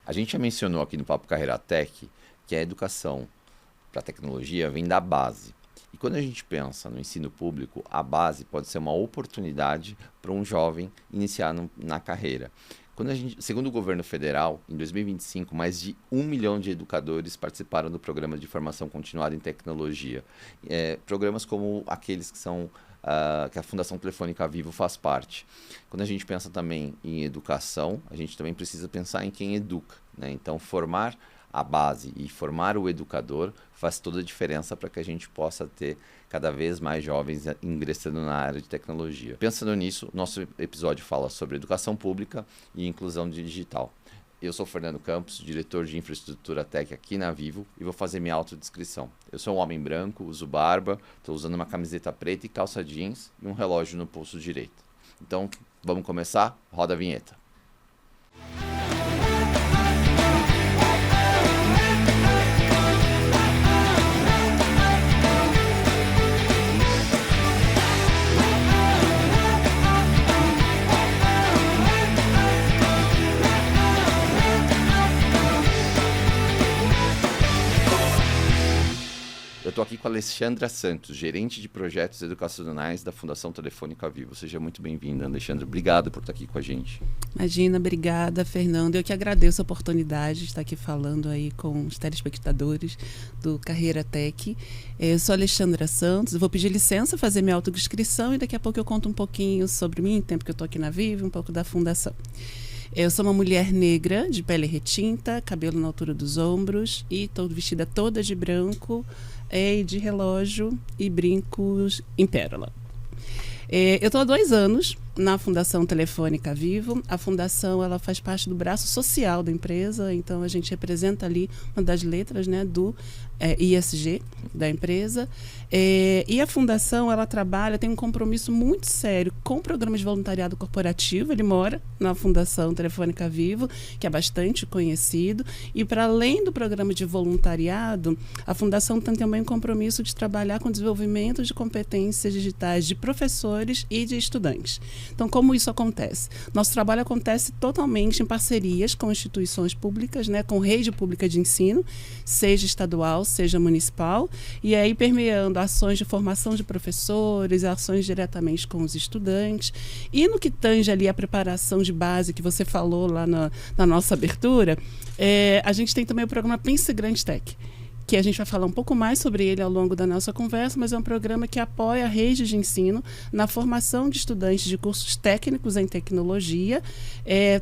A gente já mencionou aqui no Papo Carreira Tech que a educação para a tecnologia vem da base. E quando a gente pensa no ensino público, a base pode ser uma oportunidade para um jovem iniciar na carreira. Segundo o governo federal, em 2025, mais de 1 milhão de educadores participaram do programa de formação continuada em tecnologia. Programas como aqueles que a Fundação Telefônica Vivo faz parte. Quando a gente pensa também em educação, a gente também precisa pensar em quem educa, né? Então, formar a base e formar o educador faz toda a diferença para que a gente possa ter cada vez mais jovens ingressando na área de tecnologia. Pensando nisso, nosso episódio fala sobre educação pública e inclusão digital. Eu sou Fernando Campos, diretor de infraestrutura tech aqui na Vivo, e vou fazer minha autodescrição. Eu sou um homem branco, uso barba, estou usando uma camiseta preta e calça jeans e um relógio no pulso direito. Então, vamos começar? Roda a vinheta. Eu estou aqui com a Alexandra Santos, gerente de projetos educacionais da Fundação Telefônica Vivo. Seja muito bem-vinda, Alexandra. Obrigado por estar aqui com a gente. Imagina, obrigada, Fernando. Eu que agradeço a oportunidade de estar aqui falando aí com os telespectadores do Carreira Tech. Eu sou a Alexandra Santos, eu vou pedir licença, fazer minha autodescrição e daqui a pouco eu conto um pouquinho sobre mim, o tempo que eu estou aqui na Vivo, um pouco da Fundação. Eu sou uma mulher negra, de pele retinta, cabelo na altura dos ombros e estou vestida toda de branco, de relógio e brincos em pérola. Eu estou há 2 anos na Fundação Telefônica Vivo. A fundação ela faz parte do braço social da empresa, então a gente representa ali uma das letras, né, do ISG da empresa. E a fundação ela tem um compromisso muito sério com o programa de voluntariado corporativo. Ele mora na Fundação Telefônica Vivo, que é bastante conhecido. E para além do programa de voluntariado, a fundação tem também um compromisso de trabalhar com o desenvolvimento de competências digitais de professores e de estudantes. Então, como isso acontece? Nosso trabalho acontece totalmente em parcerias com instituições públicas, né, com rede pública de ensino, seja estadual, seja municipal, e aí permeando ações de formação de professores, ações diretamente com os estudantes. E no que tange ali a preparação de base, que você falou lá na nossa abertura, a gente tem também o programa Pense Grande Tech, que a gente vai falar um pouco mais sobre ele ao longo da nossa conversa, mas é um programa que apoia a rede de ensino na formação de estudantes de cursos técnicos em tecnologia,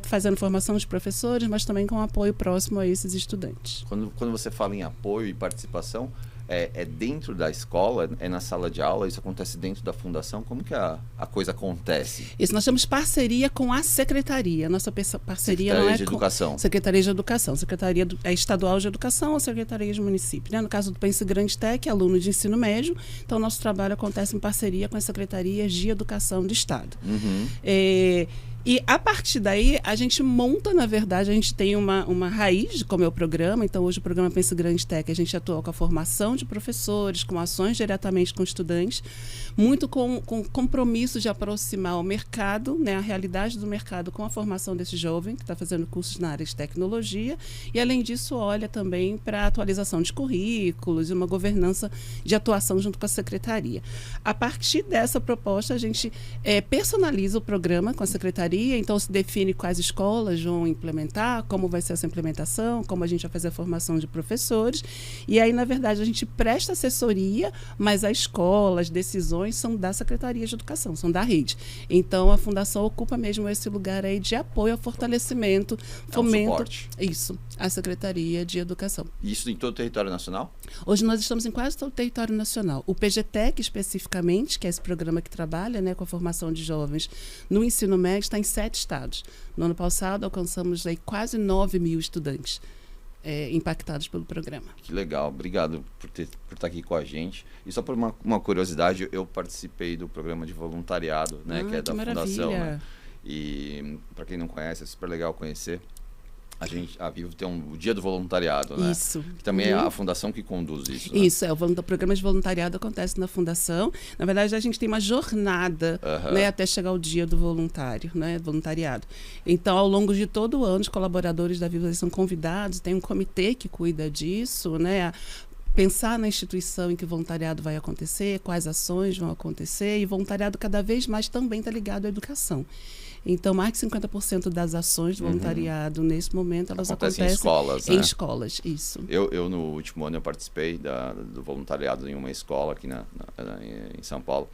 fazendo formação de professores, mas também com apoio próximo a esses estudantes. Quando você fala em apoio e participação, é dentro da escola, é na sala de aula, isso acontece dentro da fundação? Como que a coisa acontece? Isso, nós temos parceria com a secretaria. Nossa parceria não é de Educação. Secretaria de Educação. Secretaria Estadual de Educação ou Secretaria de Município. Né? No caso do Pense Grande Tech, aluno de ensino médio. Então, nosso trabalho acontece em parceria com as secretarias de Educação do Estado. Uhum. E a partir daí, a gente monta, na verdade, a gente tem uma raiz de como é o programa. Então, hoje o programa Pense Grande Tech, a gente atua com a formação de professores, com ações diretamente com estudantes, muito com compromisso de aproximar o mercado, né, a realidade do mercado com a formação desse jovem que está fazendo cursos na área de tecnologia. E, além disso, olha também para a atualização de currículos e uma governança de atuação junto com a secretaria. A partir dessa proposta, a gente personaliza o programa com a secretaria. Então, se define quais escolas vão implementar, como vai ser essa implementação, como a gente vai fazer a formação de professores. E aí, na verdade, a gente presta assessoria, mas a escola, as decisões são da Secretaria de Educação, são da rede. Então, a Fundação ocupa mesmo esse lugar aí de apoio ao fortalecimento, fomento. Suporte. Isso, a Secretaria de Educação. Isso em todo o território nacional? Hoje nós estamos em quase todo o território nacional. O PGTEC, especificamente, que é esse programa que trabalha, né, com a formação de jovens no ensino médio, está em 7 estados. No ano passado, alcançamos aí quase 9 mil estudantes impactados pelo programa. Que legal, obrigado por estar aqui com a gente. E só por uma curiosidade, eu participei do programa de voluntariado, né, que é da Fundação. Né? E para quem não conhece, é super legal conhecer. A Vivo tem o Dia do Voluntariado, né? Isso. Que também é a fundação que conduz isso, né? Isso, o programa de voluntariado acontece na fundação. Na verdade, a gente tem uma jornada, né, até chegar o dia do voluntário, né, voluntariado. Então, ao longo de todo o ano, os colaboradores da Vivo eles são convidados, tem um comitê que cuida disso, né, pensar na instituição em que o voluntariado vai acontecer, quais ações vão acontecer, e voluntariado cada vez mais também está ligado à educação. Então, mais de 50% das ações de voluntariado, nesse momento, elas acontecem em escolas, né? Em escolas, isso. Eu no último ano, eu participei do voluntariado em uma escola aqui em São Paulo.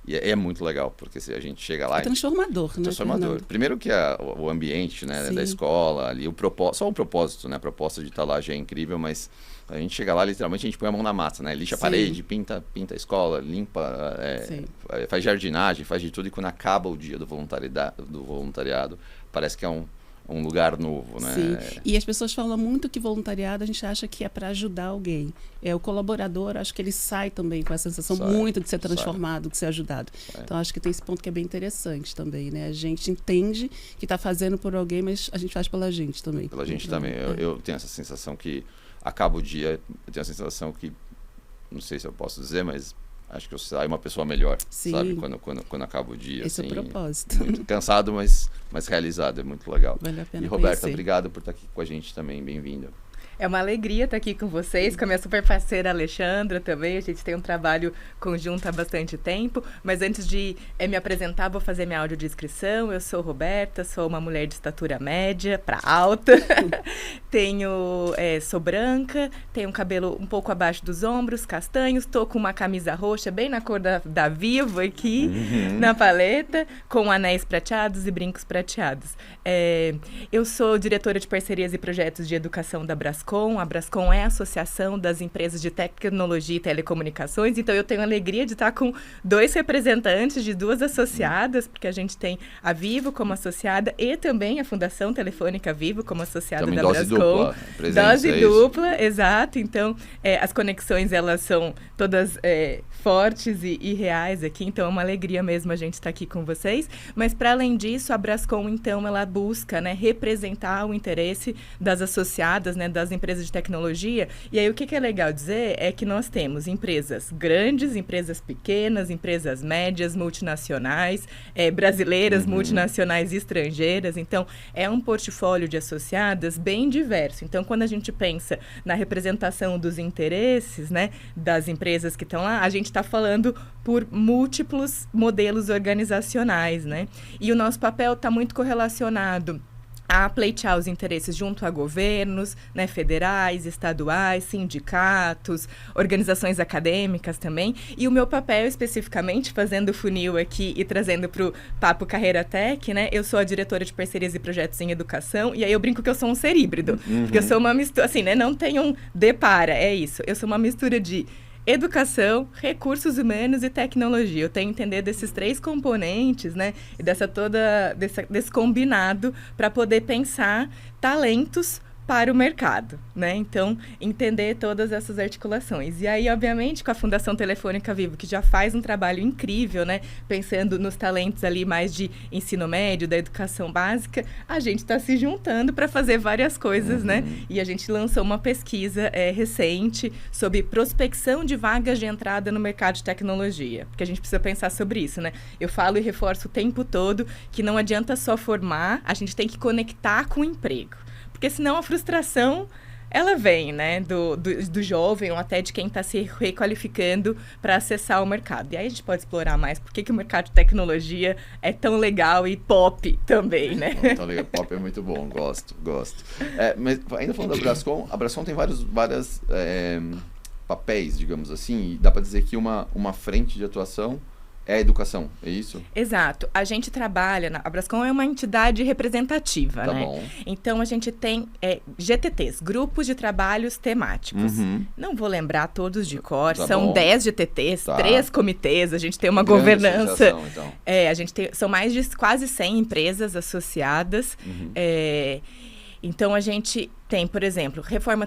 E é muito legal, porque se a gente chega lá... É transformador, né? Transformador. Fernando? Primeiro que o ambiente, né, da escola, ali, só o propósito, né? A proposta de estar lá já é incrível, mas a gente chega lá, literalmente, a gente põe a mão na massa, né? Lixa a parede, pinta a escola, limpa, faz jardinagem, faz de tudo. E quando acaba o dia do voluntariado, parece que é um lugar novo, né? Sim, e as pessoas falam muito que voluntariado a gente acha que é para ajudar alguém. O colaborador, acho que ele sai também com a sensação muito de ser transformado, de ser ajudado. Então, acho que tem esse ponto que é bem interessante também, né? A gente entende que está fazendo por alguém, mas a gente faz pela gente também. Pela gente também. Eu tenho essa sensação que acaba o dia, eu tenho a sensação que, não sei se eu posso dizer, mas acho que eu saio uma pessoa melhor, sabe? Quando acaba o dia. Esse assim, é o propósito. Muito cansado, mas realizado. É muito legal. Vale a pena E, Roberta, conhecer. obrigado por estar aqui com a gente também. Bem-vinda. É uma alegria estar aqui com vocês, com a minha super parceira Alexandra também. A gente tem um trabalho conjunto há bastante tempo. Mas antes de me apresentar, vou fazer minha audiodescrição. Eu sou Roberta, sou uma mulher de estatura média para alta. Sou branca, tenho um cabelo um pouco abaixo dos ombros, castanhos. Estou com uma camisa roxa, bem na cor da Vivo aqui, na paleta, com anéis prateados e brincos prateados. Eu sou diretora de parcerias e projetos de educação da Brascom. A Brascom é a Associação das Empresas de Tecnologia e Telecomunicações, então eu tenho a alegria de estar com 2 representantes de 2 associadas, porque a gente tem a Vivo como associada e também a Fundação Telefônica Vivo como associada também da dose Brascom. Dupla, dose dupla, exato. Então, as conexões, elas são todas fortes e reais aqui, então é uma alegria mesmo a gente estar aqui com vocês. Mas, para além disso, a Brascom, então, ela busca, né, representar o interesse das associadas, né, das empresas de tecnologia. E aí, o que é legal dizer é que nós temos empresas grandes, empresas pequenas, empresas médias, multinacionais, brasileiras, multinacionais e estrangeiras. Então, é um portfólio de associadas bem diverso. Então, quando a gente pensa na representação dos interesses, né, das empresas que estão lá, a gente está falando por múltiplos modelos organizacionais, né? E o nosso papel está muito correlacionado a pleitear os interesses junto a governos, né, federais, estaduais, sindicatos, organizações acadêmicas também. E o meu papel, especificamente, fazendo o funil aqui e trazendo para o Papo Carreira Tech, né, eu sou a diretora de parcerias e projetos em educação, e aí eu brinco que eu sou um ser híbrido, porque eu sou uma mistura, assim, né, não tem um é isso, eu sou uma mistura de educação, recursos humanos e tecnologia. Eu tenho que entender desses 3 componentes, né? E desse combinado para poder pensar talentos para o mercado, né? Então, entender todas essas articulações. E aí, obviamente, com a Fundação Telefônica Vivo, que já faz um trabalho incrível, né? Pensando nos talentos ali mais de ensino médio, da educação básica, a gente está se juntando para fazer várias coisas, né? E a gente lançou uma pesquisa recente sobre prospecção de vagas de entrada no mercado de tecnologia, porque a gente precisa pensar sobre isso, né? Eu falo e reforço o tempo todo que não adianta só formar, a gente tem que conectar com o emprego. Porque senão a frustração, ela vem, né, do jovem ou até de quem está se requalificando para acessar o mercado. E aí a gente pode explorar mais por que o mercado de tecnologia é tão legal e pop também, né? Tão legal, pop é muito bom, gosto. Mas ainda falando da Brascom, a Brascom tem vários papéis, digamos assim, e dá para dizer que uma frente de atuação é a educação, é isso? Exato. A gente trabalha... A Brascom é uma entidade representativa, né? Bom. Então, a gente tem GTTs, Grupos de Trabalhos Temáticos. Não vou lembrar todos de cor. São bom. 10 GTTs, 3 comitês. A gente tem uma governança. Então. São mais de quase 100 empresas associadas. Então, a gente tem, por exemplo, reforma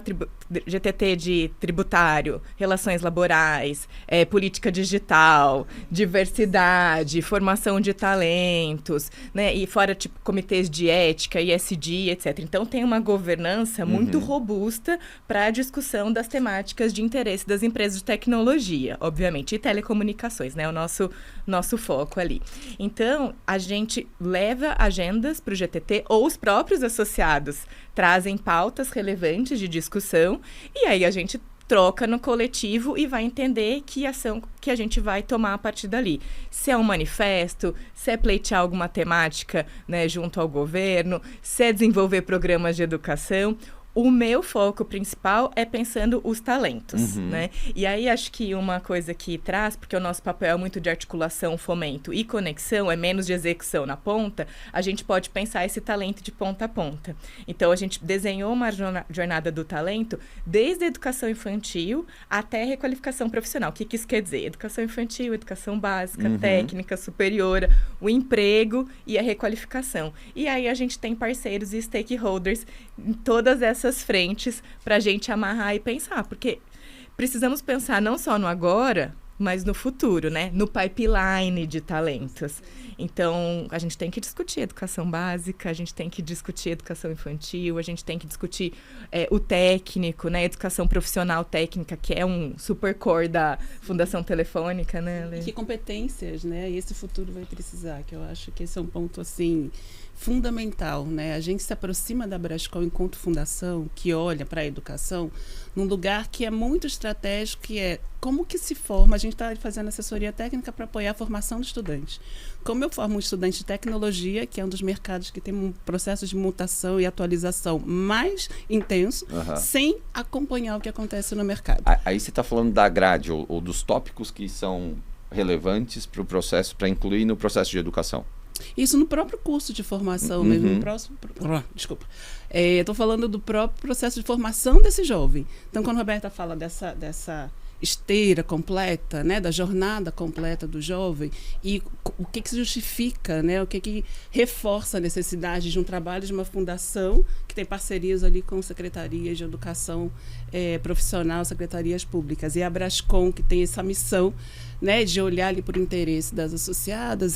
GTT de tributário, relações laborais, política digital, diversidade, formação de talentos, né? E fora, tipo, comitês de ética, ESG, etc. Então, tem uma governança muito robusta para a discussão das temáticas de interesse das empresas de tecnologia, obviamente, e telecomunicações, né? O nosso foco ali. Então, a gente leva agendas para o GTT, ou os próprios associados trazem pautas relevantes de discussão, e aí a gente troca no coletivo e vai entender que ação que a gente vai tomar a partir dali. Se é um manifesto, se é pleitear alguma temática, né, junto ao governo, se é desenvolver programas de educação. O meu foco principal é pensando os talentos, né? E aí, acho que uma coisa que traz, porque o nosso papel é muito de articulação, fomento e conexão, é menos de execução na ponta, a gente pode pensar esse talento de ponta a ponta. Então, a gente desenhou uma jornada do talento desde a educação infantil até a requalificação profissional. O que isso quer dizer? Educação infantil, educação básica, técnica, superior, o emprego e a requalificação. E aí, a gente tem parceiros e stakeholders em todas essas frentes para a gente amarrar e pensar, porque precisamos pensar não só no agora, mas no futuro, né? No pipeline de talentos. Então, a gente tem que discutir educação básica, a gente tem que discutir educação infantil, a gente tem que discutir o técnico, né? Educação profissional técnica, que é um super core da Fundação Telefônica, né, Lê? Que competências, né? Esse futuro vai precisar, que eu acho que esse é um ponto, assim, fundamental, né? A gente se aproxima da Brascom enquanto fundação que olha para a educação num lugar que é muito estratégico, que é como que se forma. A gente está fazendo assessoria técnica para apoiar a formação do estudante. Como eu formo um estudante de tecnologia, que é um dos mercados que tem um processo de mutação e atualização mais intenso, sem acompanhar o que acontece no mercado. Aí você está falando da grade ou dos tópicos que são relevantes para o processo, para incluir no processo de educação. Isso no próprio curso de formação mesmo. No próximo, desculpa. Eu estou falando do próprio processo de formação desse jovem. Então, quando a Roberta fala dessa esteira completa, né, da jornada completa do jovem, e o que se justifica, né, o que reforça a necessidade de um trabalho de uma fundação que tem parcerias ali com secretarias de educação profissional, secretarias públicas, e a Brascom, que tem essa missão, né, de olhar ali por interesse das associadas,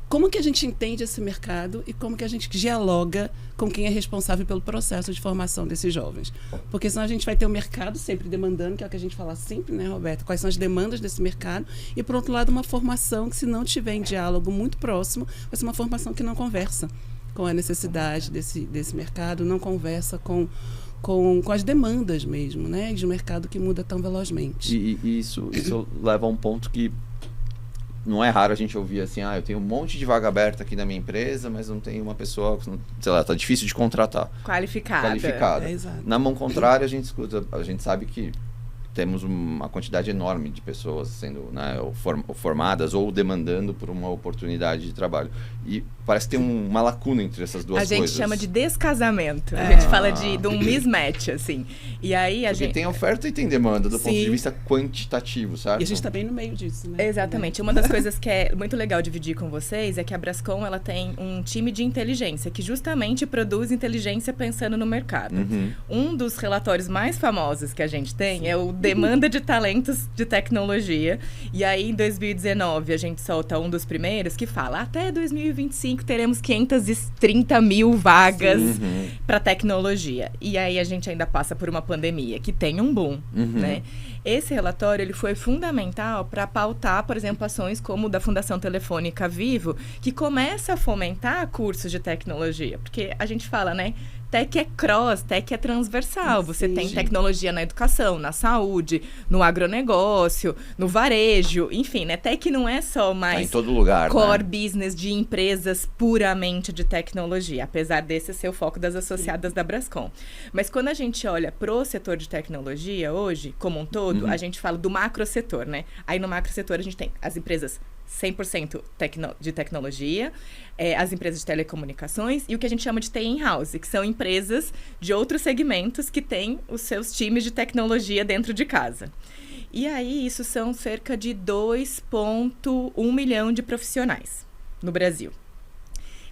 como que a gente entende esse mercado e como que a gente dialoga com quem é responsável pelo processo de formação desses jovens. Porque senão a gente vai ter o mercado sempre demandando, que é o que a gente fala sempre, né, Roberta? Quais são as demandas desse mercado? E, por outro lado, uma formação que, se não tiver em diálogo muito próximo, vai ser uma formação que não conversa com a necessidade desse mercado, não conversa com as demandas mesmo, né, de um mercado que muda tão velozmente. E isso leva a um ponto que não é raro a gente ouvir assim, eu tenho um monte de vaga aberta aqui na minha empresa, mas não tenho uma pessoa, sei lá, tá difícil de contratar. Qualificada. Exato. Na mão contrária, a gente escuta, a gente sabe que temos uma quantidade enorme de pessoas sendo, né, formadas ou demandando por uma oportunidade de trabalho. E parece que tem uma lacuna entre essas duas coisas. A gente chama de descasamento. A gente fala de um mismatch, assim. E aí Porque tem oferta e tem demanda do Sim. ponto de vista quantitativo, certo? E a gente está bem no meio disso, né? Exatamente. Uma das coisas que é muito legal dividir com vocês é que a Brascom, ela tem um time de inteligência que justamente produz inteligência pensando no mercado. Um dos relatórios mais famosos que a gente tem é o Demanda de Talentos de Tecnologia. E aí, em 2019, a gente solta um dos primeiros que fala: até 2025 teremos 530 mil vagas para tecnologia. E aí, a gente ainda passa por uma pandemia que tem um boom, né? Esse relatório ele foi fundamental para pautar, por exemplo, ações como o da Fundação Telefônica Vivo, que começa a fomentar cursos de tecnologia. Porque a gente fala, né? Tech é cross, tech é transversal. Você tem tecnologia na educação, na saúde, no agronegócio, no varejo, enfim, né? Tech não é só mais tá em todo lugar, core né? business de empresas puramente de tecnologia, apesar desse ser o foco das associadas da Brascom. Mas quando a gente olha pro setor de tecnologia hoje, como um todo, a gente fala do macro setor, né? Aí no macro setor a gente tem as empresas 100% de tecnologia, as empresas de telecomunicações e o que a gente chama de TI in-house, que são empresas de outros segmentos que têm os seus times de tecnologia dentro de casa. E aí, isso são cerca de 2,1 milhão de profissionais no Brasil.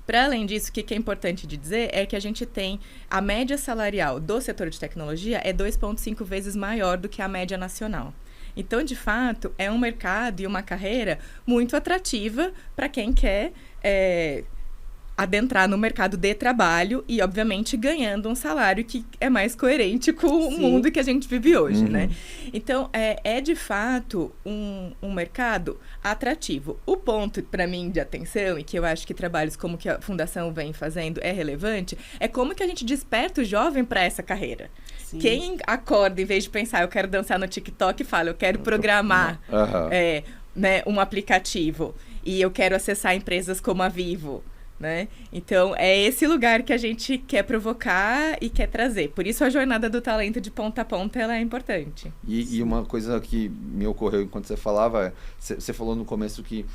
Para além disso, o que é importante de dizer é que a gente tem a média salarial do setor de tecnologia é 2,5 vezes maior do que a média nacional. Então, de fato, é um mercado e uma carreira muito atrativa para quem quer adentrar no mercado de trabalho e, obviamente, ganhando um salário que é mais coerente com o mundo que a gente vive hoje, né? Então, é de fato um mercado atrativo. O ponto, para mim, de atenção, e que eu acho que trabalhos como que a Fundação vem fazendo é relevante, é como que a gente desperta o jovem para essa carreira. Sim. Quem acorda, em vez de pensar, eu quero dançar no TikTok, fala, eu quero programar né, um aplicativo e eu quero acessar empresas como a Vivo, né? Então, é esse lugar que a gente quer provocar e quer trazer. Por isso, a jornada do talento de ponta a ponta ela é importante. E uma coisa que me ocorreu enquanto você falava, você falou no começo que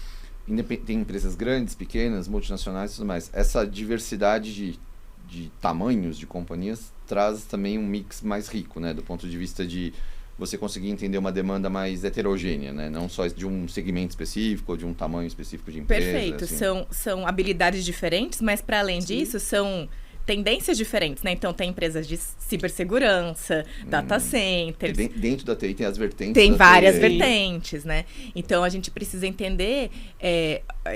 tem empresas grandes, pequenas, multinacionais e tudo mais. Essa diversidade de tamanhos de companhias traz também um mix mais rico, né? Do ponto de vista de você conseguir entender uma demanda mais heterogênea, né? Não só de um segmento específico ou de um tamanho específico de empresa. Perfeito. Assim. São habilidades diferentes, mas para além disso, são tendências diferentes, né? Então, tem empresas de cibersegurança, data centers. Dentro da TI tem as vertentes. Tem várias vertentes, né? Então, a gente precisa entender,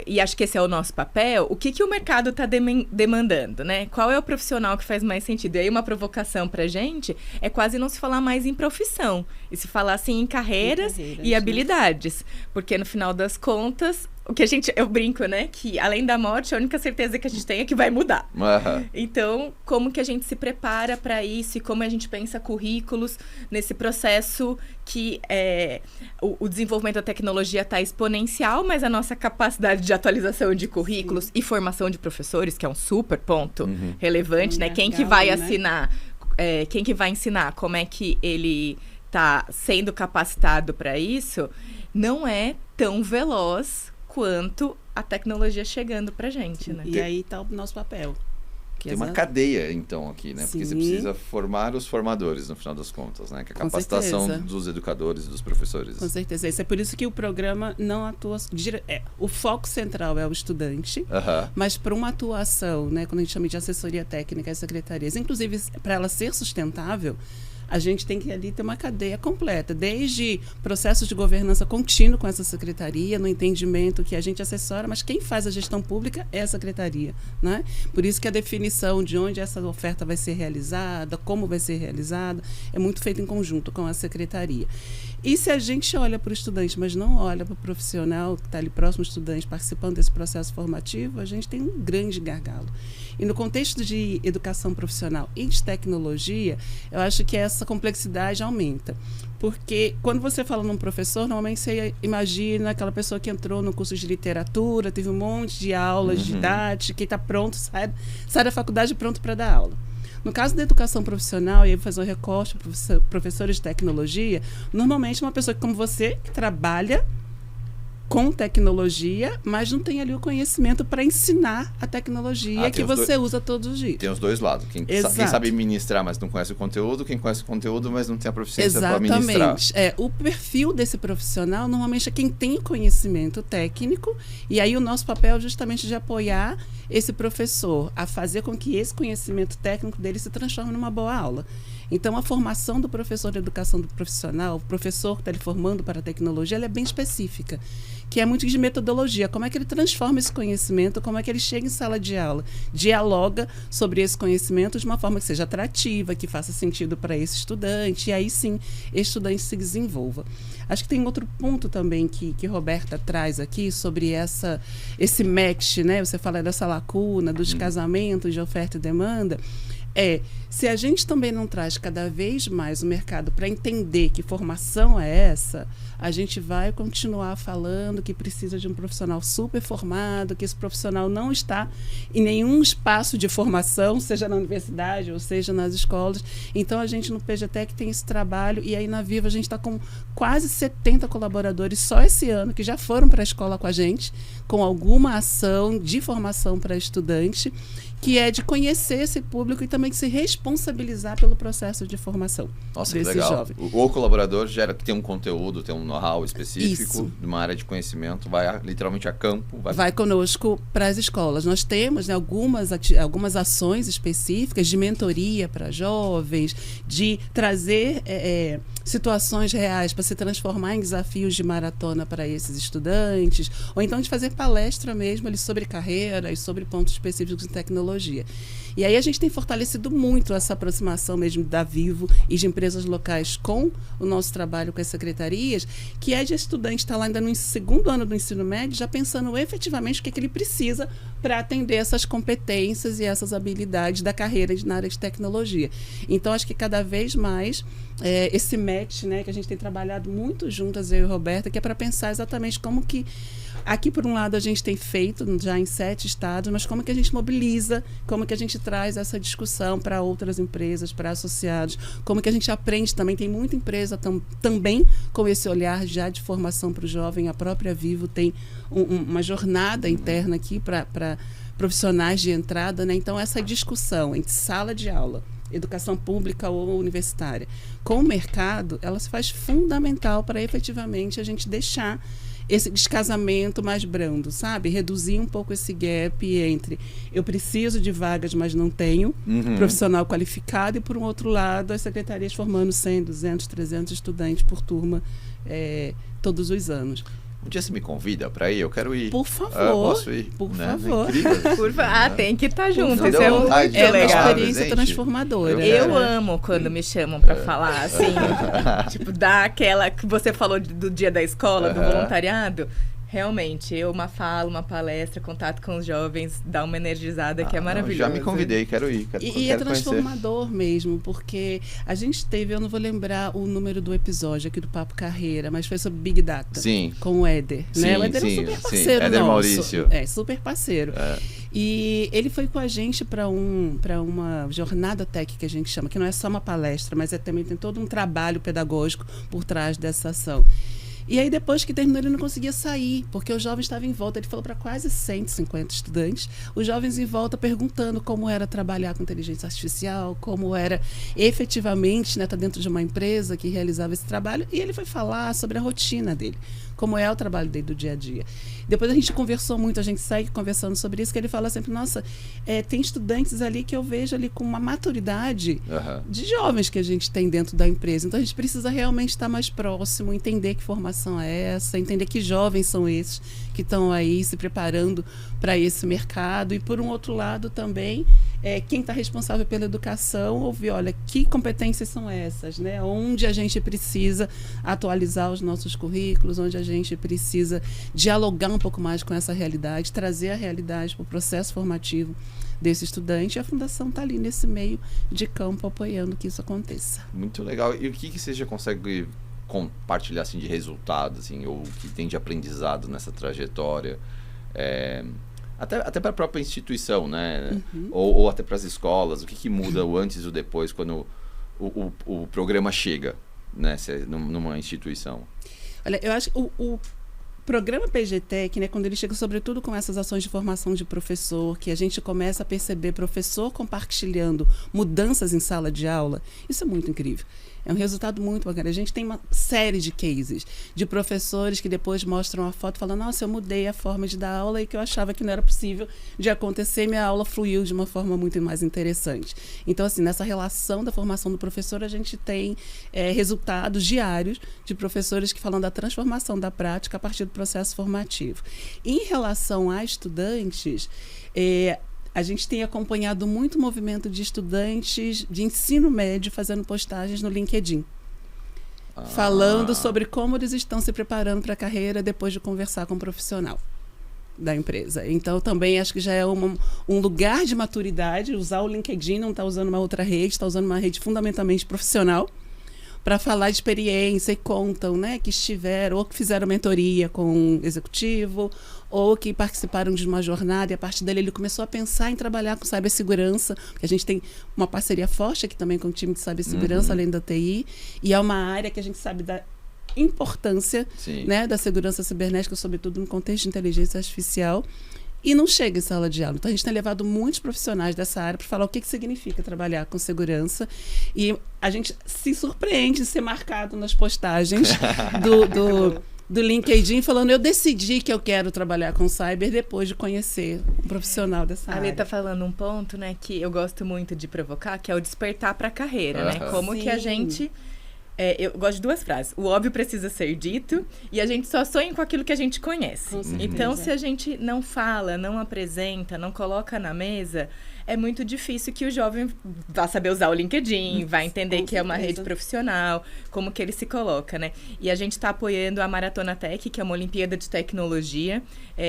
e acho que esse é o nosso papel, o que o mercado está demandando, né? Qual é o profissional que faz mais sentido? E aí, uma provocação para a gente é quase não se falar mais em profissão, e se falar, assim, em carreiras e habilidades. Porque, no final das contas, o que eu brinco, né? Que além da morte, a única certeza que a gente tem é que vai mudar. Então, como que a gente se prepara para isso e como a gente pensa currículos nesse processo que o desenvolvimento da tecnologia está exponencial, mas a nossa capacidade de atualização de currículos e formação de professores, que é um super ponto relevante, né? Quem que vai assinar, quem que vai ensinar, como é que ele está sendo capacitado para isso, não é tão veloz quanto a tecnologia chegando pra gente, né? E aí tá o nosso papel. Tem uma cadeia, então, aqui, né? Sim. Porque você precisa formar os formadores, no final das contas, né? Que é a capacitação dos educadores, dos professores. Com certeza. Isso é por isso que o programa não atua... o foco central é o estudante, mas para uma atuação, né? Quando a gente chama de assessoria técnica e secretarias, inclusive para ela ser sustentável, a gente tem que ali ter uma cadeia completa, desde processos de governança contínuo com essa secretaria, no entendimento que a gente assessora, mas quem faz a gestão pública é a secretaria, né? Por isso que a definição de onde essa oferta vai ser realizada, como vai ser realizada, é muito feita em conjunto com a secretaria. E se a gente olha para o estudante, mas não olha para o profissional que está ali próximo ao estudante, participando desse processo formativo, a gente tem um grande gargalo. E no contexto de educação profissional e de tecnologia, eu acho que essa complexidade aumenta. Porque quando você fala num professor, normalmente você imagina aquela pessoa que entrou no curso de literatura, teve um monte de aulas didáticas, que está pronto, sai da faculdade pronto para dar aula. No caso da educação profissional, e aí fazer um recorte para professores de tecnologia, normalmente uma pessoa como você, que trabalha com tecnologia, mas não tem ali o conhecimento para ensinar a tecnologia que você usa todos os dias. Tem os dois lados. Quem sabe ministrar, mas não conhece o conteúdo. Quem conhece o conteúdo, mas não tem a proficiência para ministrar. Exatamente. O perfil desse profissional, normalmente, é quem tem o conhecimento técnico. E aí o nosso papel é justamente de apoiar esse professor a fazer com que esse conhecimento técnico dele se transforme numa boa aula. Então, a formação do professor de educação do profissional, o professor que está lhe formando para a tecnologia, ela é bem específica, que é muito de metodologia. Como é que ele transforma esse conhecimento, como é que ele chega em sala de aula, dialoga sobre esse conhecimento de uma forma que seja atrativa, que faça sentido para esse estudante, e aí sim, esse estudante se desenvolva. Acho que tem outro ponto também que Roberta traz aqui sobre esse match, né? Você fala dessa lacuna, dos casamentos de oferta e demanda. Se a gente também não traz cada vez mais o mercado para entender que formação é essa, a gente vai continuar falando que precisa de um profissional super formado, que esse profissional não está em nenhum espaço de formação, seja na universidade ou seja nas escolas. Então, a gente no PGTEC tem esse trabalho, e aí na Viva a gente está com quase 70 colaboradores só esse ano, que já foram para a escola com a gente, com alguma ação de formação para estudante, que é de conhecer esse público e também também se responsabilizar pelo processo de formação Nossa, que desse legal. jovem. O colaborador gera que tem um conteúdo, tem um know-how específico Isso. de uma área de conhecimento, vai literalmente a campo. Vai conosco para as escolas. Nós temos, né, algumas ações específicas de mentoria para jovens, de trazer situações reais para se transformar em desafios de maratona para esses estudantes, ou então de fazer palestra mesmo ali sobre carreira e sobre pontos específicos de tecnologia. E aí a gente tem fortalecido muito essa aproximação mesmo da Vivo e de empresas locais com o nosso trabalho com as secretarias, que é de estudante estar lá ainda no segundo ano do ensino médio, já pensando efetivamente o que ele precisa para atender essas competências e essas habilidades da carreira na área de tecnologia. Então, acho que cada vez mais esse match, né, que a gente tem trabalhado muito juntas, eu e a Roberta, que é para pensar exatamente como que aqui, por um lado, a gente tem feito já em 7 estados, mas como que a gente mobiliza, como que a gente traz essa discussão para outras empresas, para associados, como que a gente aprende também. Tem muita empresa também com esse olhar já de formação para o jovem. A própria Vivo tem uma jornada interna aqui para profissionais de entrada, né? Então, essa discussão entre sala de aula, educação pública ou universitária, com o mercado, ela se faz fundamental para efetivamente a gente deixar esse descasamento mais brando, sabe? Reduzir um pouco esse gap entre eu preciso de vagas, mas não tenho profissional qualificado, e por um outro lado, as secretarias formando 100, 200, 300 estudantes por turma todos os anos. Um dia você me convida para ir? Eu quero ir. Por favor. Posso ir? Por né? favor. Tem que estar junto. favor. Isso é muito Vontade de É uma legal. experiência transformadora. Eu amo quando me chamam para falar, assim, tipo, dar aquela que você falou do dia da escola, do voluntariado. Realmente, uma fala, uma palestra, contato com os jovens, dá uma energizada que é maravilhoso. Já me convidei, quero ir. E é transformador mesmo, porque a gente teve, eu não vou lembrar o número do episódio aqui do Papo Carreira, mas foi sobre Big Data. Sim. Com o Éder. Sim, né? O Éder é um sim, super sim. parceiro Éder nosso. Maurício. Super parceiro. E ele foi com a gente para uma jornada tech, que a gente chama, que não é só uma palestra, mas também tem todo um trabalho pedagógico por trás dessa ação. E aí, depois que terminou, ele não conseguia sair, porque os jovens estavam em volta. Ele falou para quase 150 estudantes, os jovens em volta perguntando como era trabalhar com inteligência artificial, como era efetivamente, né, estar dentro de uma empresa que realizava esse trabalho. E ele foi falar sobre a rotina dele, como é o trabalho dele do dia a dia. Depois a gente conversou muito, a gente segue conversando sobre isso, que ele fala sempre, nossa, tem estudantes ali que eu vejo ali com uma maturidade de jovens que a gente tem dentro da empresa. Então a gente precisa realmente estar mais próximo, entender que formação é essa, entender que jovens são esses que estão aí se preparando para esse mercado. E por um outro lado também, quem está responsável pela educação ouvir, olha, que competências são essas, né? Onde a gente precisa atualizar os nossos currículos, onde a gente precisa dialogar um pouco mais com essa realidade, trazer a realidade para o processo formativo desse estudante. E a Fundação está ali nesse meio de campo apoiando que isso aconteça. Muito legal. E o que você já consegue compartilhar assim, de resultados, assim, ou que tem de aprendizado nessa trajetória? Até para a própria instituição, né? Ou até para as escolas. O que muda o antes e o depois quando o programa chega, né? Numa instituição? Olha, eu acho que o programa PGTEC, né, quando ele chega sobretudo com essas ações de formação de professor, que a gente começa a perceber professor compartilhando mudanças em sala de aula, isso é muito incrível. É um resultado muito bacana. A gente tem uma série de cases de professores que depois mostram a foto e falam, nossa, eu mudei a forma de dar aula e que eu achava que não era possível de acontecer, minha aula fluiu de uma forma muito mais interessante. Então, assim, nessa relação da formação do professor, a gente tem resultados diários de professores que falam da transformação da prática a partir do processo formativo. Em relação a estudantes, a gente tem acompanhado muito o movimento de estudantes de ensino médio fazendo postagens no LinkedIn. Falando sobre como eles estão se preparando para a carreira depois de conversar com o profissional da empresa. Então, também acho que já é um lugar de maturidade, usar o LinkedIn, não está usando uma outra rede, está usando uma rede fundamentalmente profissional, para falar de experiência e contam, né, que estiveram ou que fizeram mentoria com um executivo ou que participaram de uma jornada, e a partir dele ele começou a pensar em trabalhar com cibersegurança, porque a gente tem uma parceria forte aqui também com o time de cibersegurança, além da TI, e é uma área que a gente sabe da importância, né, da segurança cibernética, sobretudo no contexto de inteligência artificial. e não chega em sala de aula. Então, a gente tem levado muitos profissionais dessa área para falar o que significa trabalhar com segurança. E a gente se surpreende de ser marcado nas postagens do LinkedIn falando, eu decidi que eu quero trabalhar com cyber depois de conhecer um profissional dessa área. A Lê tá falando um ponto, né, que eu gosto muito de provocar, que é o despertar para a carreira, né? Como que a gente... eu gosto de 2 frases. O óbvio precisa ser dito e a gente só sonha com aquilo que a gente conhece. Então, se a gente não fala, não apresenta, não coloca na mesa, é muito difícil que o jovem vá saber usar o LinkedIn, vai entender que é uma rede profissional, como que ele se coloca, né? E a gente está apoiando a Maratona Tech, que é uma Olimpíada de Tecnologia.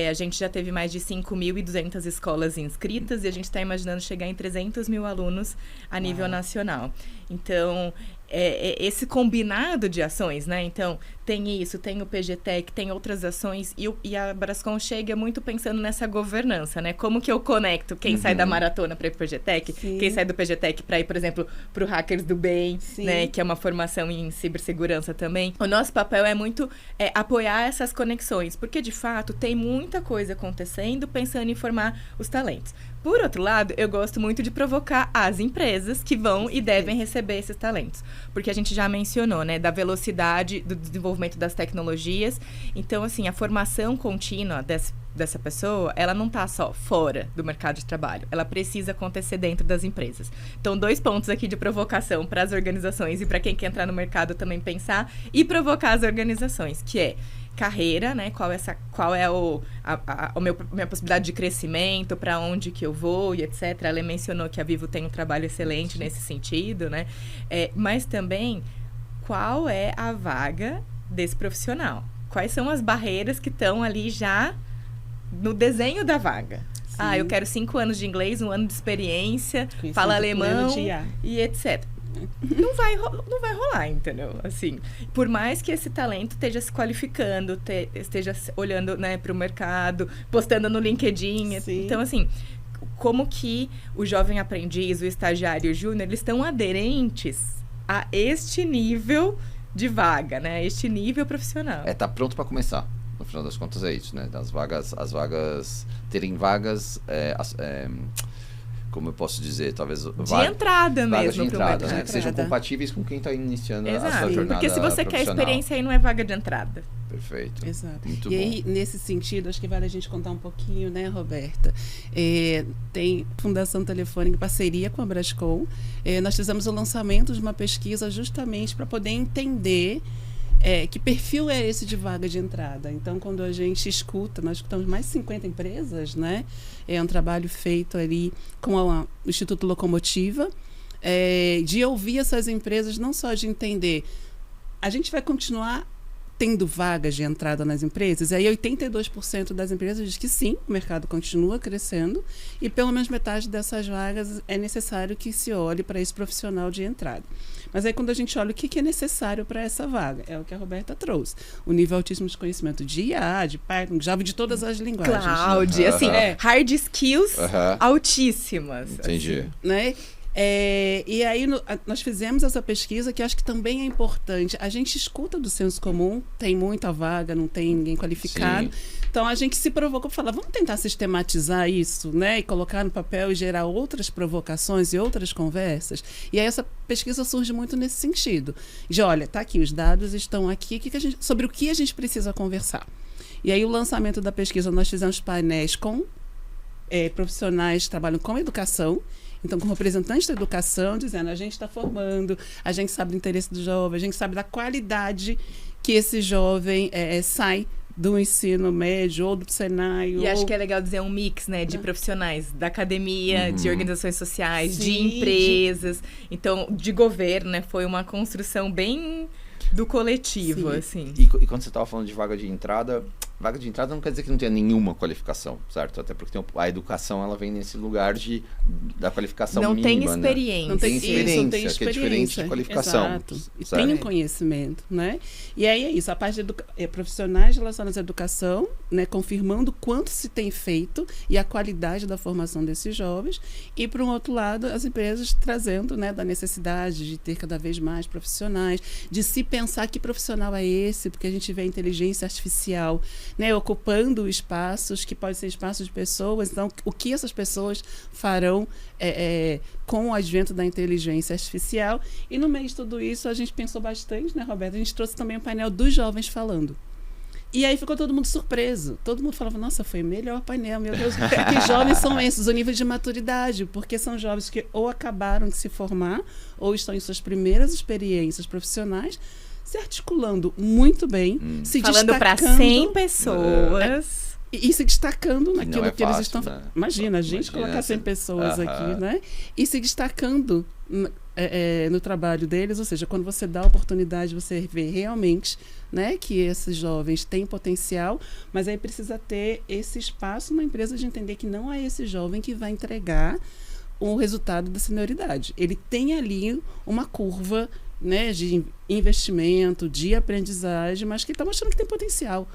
A gente já teve mais de 5.200 escolas inscritas e a gente está imaginando chegar em 300 mil alunos a nível nacional. Então, esse combinado de ações, né? Então, tem isso, tem o PGTech, tem outras ações, e a Brascom chega muito pensando nessa governança, né? Como que eu conecto quem sai da maratona para ir para o PGTech, quem sai do PGTech para ir, por exemplo, para o Hackers do Bem, né? Que é uma formação em cibersegurança também. O nosso papel é muito apoiar essas conexões, porque, de fato, tem muita coisa acontecendo pensando em formar os talentos. Por outro lado, eu gosto muito de provocar as empresas que vão e devem receber esses talentos. Porque a gente já mencionou, né, da velocidade do desenvolvimento das tecnologias. Então, assim, a formação contínua dessa pessoa, ela não está só fora do mercado de trabalho. Ela precisa acontecer dentro das empresas. Então, 2 pontos aqui de provocação para as organizações e para quem quer entrar no mercado também pensar e provocar as organizações, que é carreira, né? Qual é minha possibilidade de crescimento, para onde que eu vou e etc. Ela mencionou que a Vivo tem um trabalho excelente nesse sentido, né? Mas também, qual é a vaga desse profissional? Quais são as barreiras que estão ali já no desenho da vaga? Sim. Eu quero 5 anos de inglês, 1 ano de experiência, fala alemão e etc. Não vai rolar, entendeu? Assim, por mais que esse talento esteja se qualificando, esteja olhando, né, para o mercado, postando no LinkedIn. Sim. Então, assim, como que o jovem aprendiz, o estagiário, o júnior, eles estão aderentes a este nível de vaga, né? Este nível profissional. Tá pronto para começar. No final das contas é isso, né? As vagas terem vagas... como eu posso dizer, talvez... De entrada mesmo. De entrada, né? Que sejam compatíveis com quem está iniciando a sua jornada. Porque se você quer experiência, aí não é vaga de entrada. Perfeito. Exato. Muito e bom. Aí, nesse sentido, acho que vale a gente contar um pouquinho, né, Roberta? Tem Fundação Telefônica, parceria com a Brascom. Nós fizemos o lançamento de uma pesquisa justamente para poder entender que perfil é esse de vaga de entrada. Então, quando a gente escuta, nós escutamos mais de 50 empresas, né? É um trabalho feito ali com o Instituto Locomotiva, de ouvir essas empresas, não só de entender, a gente vai continuar tendo vagas de entrada nas empresas? E aí 82% das empresas diz que sim, o mercado continua crescendo e pelo menos metade dessas vagas é necessário que se olhe para esse profissional de entrada. Mas aí quando a gente olha o que é necessário para essa vaga, é o que a Roberta trouxe. O nível altíssimo de conhecimento de IA, de Python, Java, de todas as linguagens. Cloud, assim, hard skills altíssimas. Entendi. Assim, né? E aí nós fizemos essa pesquisa que acho que também é importante. A gente escuta do senso comum, tem muita vaga, não tem ninguém qualificado. Sim. Então a gente se provocou para falar, vamos tentar sistematizar isso, né? E colocar no papel e gerar outras provocações e outras conversas. E aí essa pesquisa surge muito nesse sentido. De olha, tá aqui, os dados estão aqui, sobre o que a gente precisa conversar. E aí o lançamento da pesquisa, nós fizemos painéis com profissionais que trabalham com educação. Então, com representantes da educação, dizendo, a gente está formando, a gente sabe do interesse do jovem, a gente sabe da qualidade que esse jovem sai do ensino médio ou do Senai. E acho que é legal dizer um mix, né, de profissionais da academia, de organizações sociais, de empresas, então, de governo, né, foi uma construção bem do coletivo, assim. E quando você estava falando de vaga de entrada não quer dizer que não tenha nenhuma qualificação, certo? Até porque a educação, ela vem nesse lugar da qualificação não mínima, tem experiência. Né? Não tem experiência, que é diferente de qualificação. Exato. E tem um conhecimento, né? E aí é isso, a parte de profissionais relacionados à educação, né, confirmando quanto se tem feito e a qualidade da formação desses jovens. E, por um outro lado, as empresas trazendo, né, da necessidade de ter cada vez mais profissionais, de se pensar que profissional é esse, porque a gente vê a inteligência artificial né, ocupando espaços que podem ser espaços de pessoas. Então, o que essas pessoas farão com o advento da inteligência artificial? E no meio de tudo isso, a gente pensou bastante, né, Roberta? A gente trouxe também um painel dos jovens falando. E aí ficou todo mundo surpreso. Todo mundo falava, nossa, foi o melhor painel, meu Deus. Que jovens são esses? O nível de maturidade. Porque são jovens que ou acabaram de se formar, ou estão em suas primeiras experiências profissionais, se articulando muito bem, se falando para 100 pessoas. E se destacando naquilo que fácil, eles estão né? Imagina, a gente colocar 100 pessoas aqui, né? E se destacando no trabalho deles, ou seja, quando você dá a oportunidade, você vê realmente, né, que esses jovens têm potencial, mas aí precisa ter esse espaço na empresa de entender que não é esse jovem que vai entregar o resultado da senioridade. Ele tem ali uma curva, né, de investimento, de aprendizagem, mas que está mostrando que tem potencial.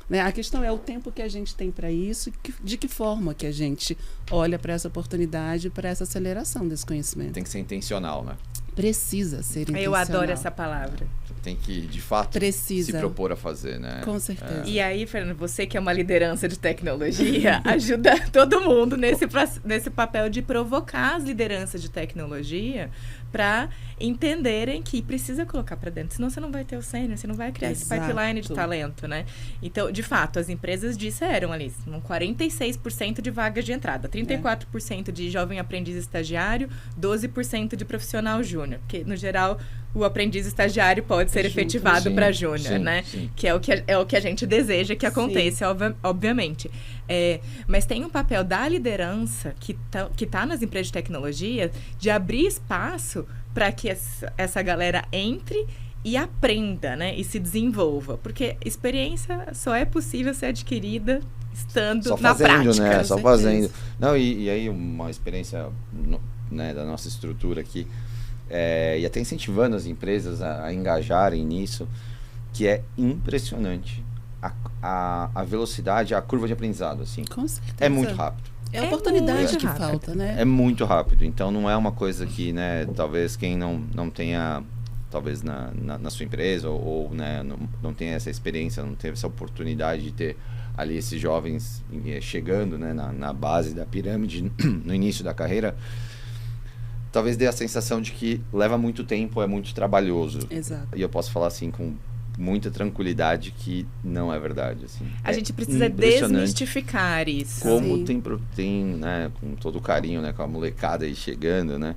Né? A questão é o tempo que a gente tem para isso, de que forma que a gente olha para essa oportunidade, para essa aceleração desse conhecimento. Tem que ser intencional, né? Precisa ser intencional. Eu adoro essa palavra. Tem que, de fato, se propor a fazer, né? Com certeza. E aí, Fernando, você que é uma liderança de tecnologia, ajuda todo mundo nesse papel de provocar as lideranças de tecnologia para entenderem que precisa colocar para dentro, senão você não vai ter o sênior, você não vai criar esse pipeline de talento, né? Então, de fato, as empresas disseram ali, 46% de vagas de entrada, 34% de jovem aprendiz estagiário, 12% de profissional júnior, porque, no geral, o aprendiz estagiário pode ser efetivado para júnior, né? Sim. Que é o que a gente deseja que aconteça, obviamente. Mas tem um papel da liderança que tá nas empresas de tecnologia de abrir espaço para que essa galera entre e aprenda, né? E se desenvolva. Porque experiência só é possível ser adquirida estando na prática. Né? Só fazendo. Não, e aí uma experiência, né, da nossa estrutura aqui, e até incentivando as empresas a engajarem nisso, que é impressionante a velocidade, a curva de aprendizado, assim. Com certeza. É muito rápido. É a oportunidade que falta, né? É muito rápido. Então, não é uma coisa que, né, talvez quem não tenha, talvez na sua empresa, ou né, não tenha essa experiência, não teve essa oportunidade de ter ali esses jovens chegando, né, na base da pirâmide, no início da carreira, talvez dê a sensação de que leva muito tempo, é muito trabalhoso. Exato. E eu posso falar assim com muita tranquilidade que não é verdade, assim. A gente precisa desmistificar isso. Como tem, né, com todo o carinho, né, com a molecada aí chegando, né,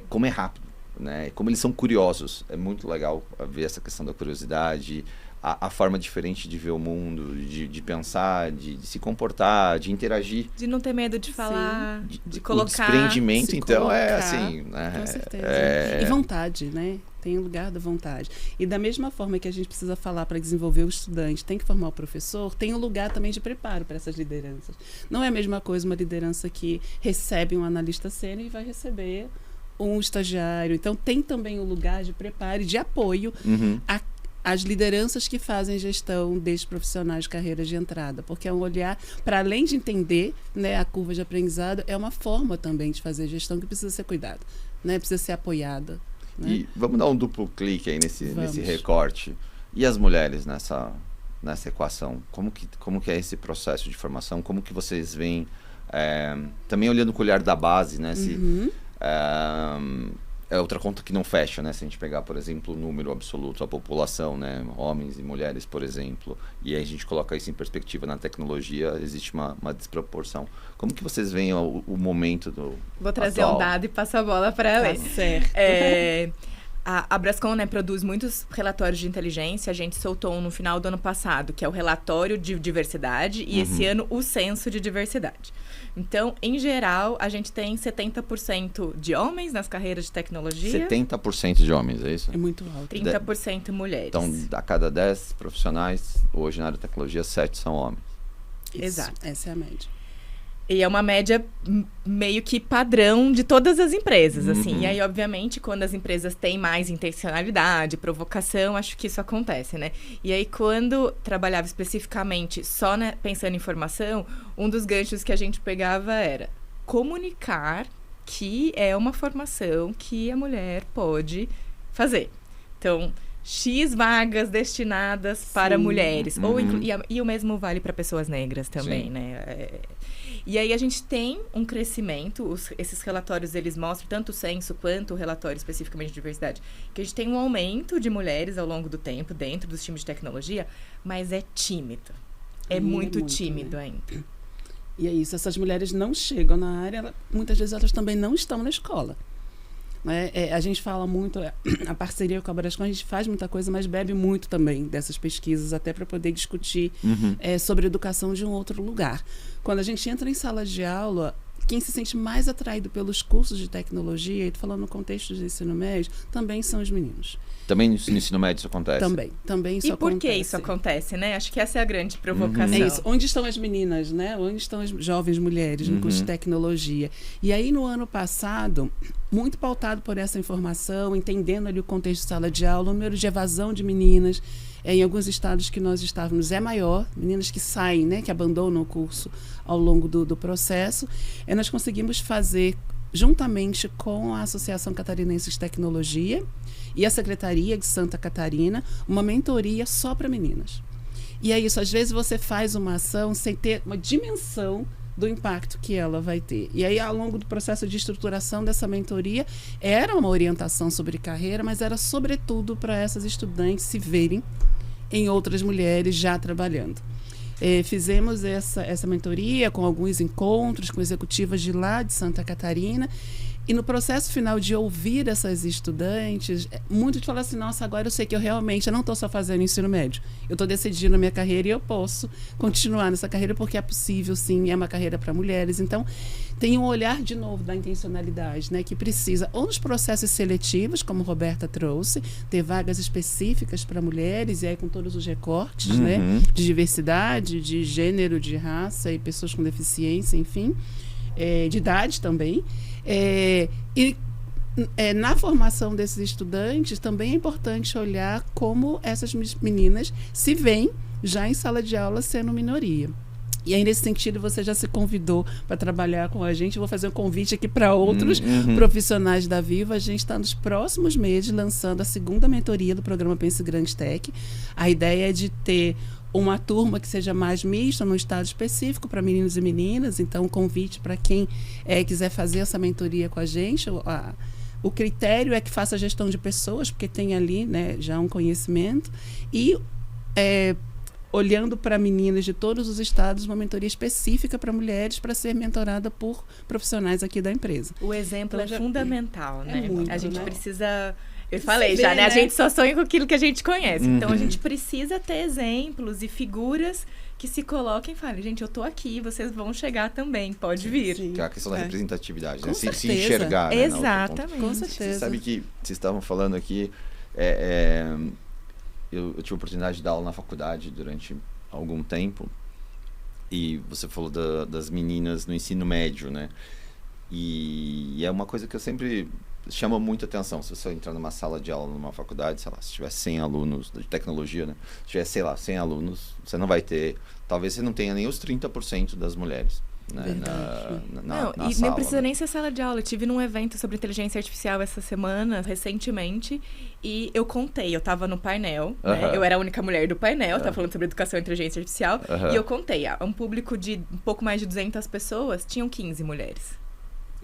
como é rápido, né, como eles são curiosos. É muito legal ver essa questão da curiosidade, a forma diferente de ver o mundo, de pensar, de se comportar, de interagir. De não ter medo de falar, de colocar. O desprendimento, então, colocar, assim, né, com certeza. E vontade, né? Tem o lugar da vontade. E da mesma forma que a gente precisa falar para desenvolver o estudante, tem que formar o professor, tem um lugar também de preparo para essas lideranças. Não é a mesma coisa uma liderança que recebe um analista sênior e vai receber um estagiário. Então, tem também um lugar de preparo e de apoio às lideranças que fazem gestão desses profissionais de carreira de entrada. Porque é um olhar, para além de entender, né, a curva de aprendizado, é uma forma também de fazer gestão que precisa ser cuidada, né? Precisa ser apoiada. Né? E vamos dar um duplo clique aí nesse recorte. E as mulheres nessa equação? Como que é esse processo de formação? Como que vocês veem, também olhando com o olhar da base, né? É outra conta que não fecha, né? Se a gente pegar, por exemplo, o número absoluto, a população, né? Homens e mulheres, por exemplo, e aí a gente coloca isso em perspectiva na tecnologia, existe uma desproporção. Como que vocês veem o momento do Vou trazer atual? Um dado e passo a bola para ela. Certo. A Brascom, né, produz muitos relatórios de inteligência. A gente soltou um no final do ano passado, que é o relatório de diversidade, e esse ano o censo de diversidade. Então, em geral, a gente tem 70% de homens nas carreiras de tecnologia. 70% de homens, é isso? É muito alto. 30% mulheres. Então, a cada 10 profissionais, hoje na área de tecnologia, 7 são homens. Isso. Exato. Essa é a média. E é uma média meio que padrão de todas as empresas, assim. E aí, obviamente, quando as empresas têm mais intencionalidade, provocação, acho que isso acontece, né? E aí, quando trabalhava especificamente só pensando em formação, um dos ganchos que a gente pegava era comunicar que é uma formação que a mulher pode fazer. Então, X vagas destinadas para mulheres. E o mesmo vale para pessoas negras também, né? E aí a gente tem um crescimento, esses relatórios eles mostram, tanto o censo quanto o relatório especificamente de diversidade, que a gente tem um aumento de mulheres ao longo do tempo dentro dos times de tecnologia, mas é tímido. É muito tímido, né? Ainda. E é isso, essas mulheres não chegam na área, muitas vezes elas também não estão na escola. Né? A gente fala muito, a parceria com a Brascom, a gente faz muita coisa, mas bebe muito também dessas pesquisas, até para poder discutir sobre educação de um outro lugar. Quando a gente entra em sala de aula, quem se sente mais atraído pelos cursos de tecnologia, e falando no contexto de ensino médio, também são os meninos. Também no ensino médio isso acontece? Também isso acontece. E por que isso acontece, né? Acho que essa é a grande provocação. É isso. Onde estão as meninas, né? Onde estão as jovens mulheres no curso de tecnologia? E aí, no ano passado, muito pautado por essa informação, entendendo ali o contexto de sala de aula, o número de evasão de meninas, em alguns estados que nós estávamos é maior, meninas que saem, né? Que abandonam o curso ao longo do processo. Nós conseguimos fazer, juntamente com a Associação Catarinense de Tecnologia e a Secretaria de Santa Catarina, uma mentoria só para meninas. E é isso, às vezes você faz uma ação sem ter uma dimensão do impacto que ela vai ter. E aí, ao longo do processo de estruturação dessa mentoria, era uma orientação sobre carreira, mas era sobretudo para essas estudantes se verem em outras mulheres já trabalhando. Fizemos essa mentoria com alguns encontros com executivas de lá de Santa Catarina. E no processo final de ouvir essas estudantes, muitos falam assim, nossa, agora eu sei que eu não estou só fazendo ensino médio. Eu estou decidindo a minha carreira e eu posso continuar nessa carreira porque é possível, sim, é uma carreira para mulheres. Então, tem um olhar, de novo, da intencionalidade, né, que precisa, ou nos processos seletivos, como a Roberta trouxe, ter vagas específicas para mulheres, e aí com todos os recortes, né, de diversidade, de gênero, de raça e pessoas com deficiência, enfim, de idade também. Na formação desses estudantes também é importante olhar como essas meninas se veem já em sala de aula sendo minoria. E aí, nesse sentido, você já se convidou para trabalhar com a gente. Eu vou fazer um convite aqui para outros profissionais da Viva. A gente está nos próximos meses lançando a segunda mentoria do programa Pense Grande Tech. A ideia é de ter uma turma que seja mais mista, num estado específico, para meninos e meninas. Então, um convite para quem quiser fazer essa mentoria com a gente. O critério é que faça a gestão de pessoas, porque tem ali, né, já um conhecimento. E olhando para meninas de todos os estados, uma mentoria específica para mulheres, para ser mentorada por profissionais aqui da empresa. O exemplo então, é fundamental, né? Muito, a gente né? precisa... Eu falei já, né? A gente só sonha com aquilo que a gente conhece. Então, a gente precisa ter exemplos e figuras que se coloquem e falem, gente, eu tô aqui, vocês vão chegar também, pode vir. Sim. Que é a questão da representatividade, né? Se enxergar, né? Exatamente. Com certeza. Você sabe que vocês estavam falando aqui, eu tive a oportunidade de dar aula na faculdade durante algum tempo, e você falou das meninas no ensino médio, né? E é uma coisa que eu sempre chama muita atenção. Se você entrar numa sala de aula numa faculdade, sei lá, se tiver 100 alunos de tecnologia, né? Se tiver, sei lá, 100 alunos, você não vai ter, talvez você não tenha nem os 30% das mulheres. Né, na e sala, não precisa né? nem ser sala de aula. Eu tive num evento sobre inteligência artificial essa semana, recentemente, e eu contei, eu tava no painel, né? Eu era a única mulher do painel, tava falando sobre educação e inteligência artificial, e eu contei, um público de um pouco mais de 200 pessoas, tinham 15 mulheres.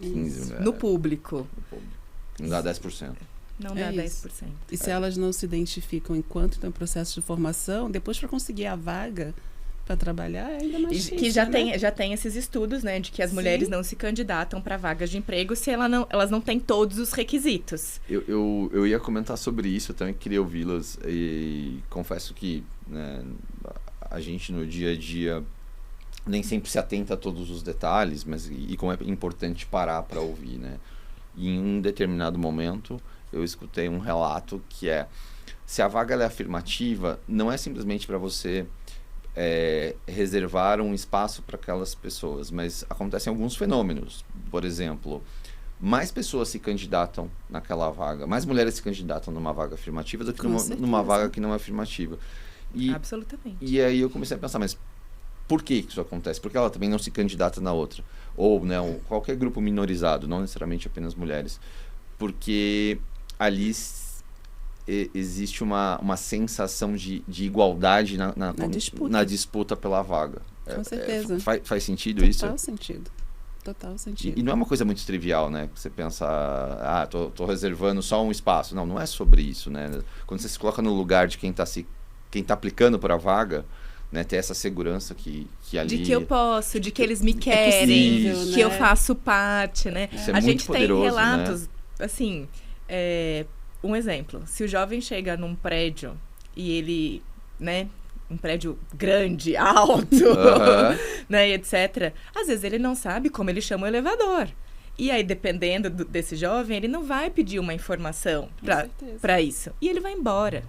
15 mulheres. No público. Não dá 10%. Não dá 10%. E se elas não se identificam enquanto estão em processo de formação, depois para conseguir a vaga para trabalhar é ainda mais difícil, que já né? tem esses estudos, né, de que as mulheres não se candidatam para vagas de emprego se elas não têm todos os requisitos. Eu ia comentar sobre isso, eu também queria ouvi-las, e confesso que, né, a gente no dia a dia nem sempre se atenta a todos os detalhes, mas e como é importante parar para ouvir, né? E em um determinado momento eu escutei um relato que se a vaga ela é afirmativa, não é simplesmente para você reservar um espaço para aquelas pessoas, mas acontecem alguns fenômenos. Por exemplo, mais pessoas se candidatam naquela vaga, mais mulheres se candidatam numa vaga afirmativa do que numa vaga que não é afirmativa. Absolutamente. E aí eu comecei a pensar, mas por que isso acontece? Porque ela também não se candidata na outra. Ou, né, qualquer grupo minorizado, não necessariamente apenas mulheres. Porque ali existe uma sensação de igualdade na disputa pela vaga. Com certeza. Faz sentido isso? Total sentido. Total sentido. E não é uma coisa muito trivial, né? Você pensa, tô reservando só um espaço. Não é sobre isso, né? Quando você se coloca no lugar de quem tá aplicando para a vaga, né, ter essa segurança que ali... De que eu posso, de que eles me querem, possível, que eu faço parte, né? Isso é a muito gente poderoso, tem relatos, né? assim, um exemplo. Se o jovem chega num prédio e ele, né, um prédio grande, alto, né, etc. Às vezes ele não sabe como ele chama o elevador. E aí, dependendo desse jovem, ele não vai pedir uma informação para isso. E ele vai embora.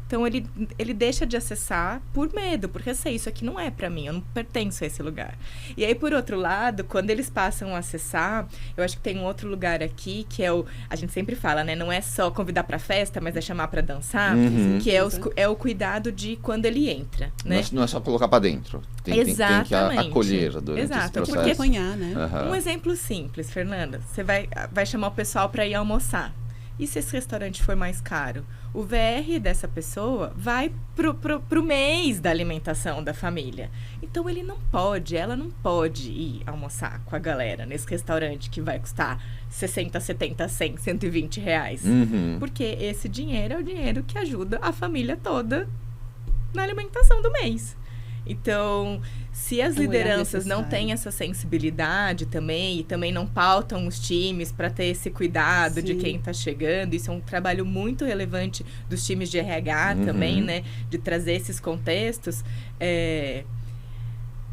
Então, ele deixa de acessar por medo, por receio. Isso aqui não é para mim, eu não pertenço a esse lugar. E aí, por outro lado, quando eles passam a acessar, eu acho que tem um outro lugar aqui, que é a gente sempre fala, né? Não é só convidar para festa, mas é chamar para dançar, que é o cuidado de quando ele entra, né? Não é só colocar para dentro. Tem que acolher durante esse processo. Porque acompanhar, né? Um exemplo simples, Fernanda. Você vai chamar o pessoal para ir almoçar. E se esse restaurante for mais caro? O VR dessa pessoa vai pro mês da alimentação da família. Então, ela não pode ir almoçar com a galera nesse restaurante que vai custar 60, 70, 100, 120 reais. Porque esse dinheiro é o dinheiro que ajuda a família toda na alimentação do mês. Então, se as lideranças não têm essa sensibilidade também, e também não pautam os times para ter esse cuidado de quem está chegando, isso é um trabalho muito relevante dos times de RH também, né? De trazer esses contextos,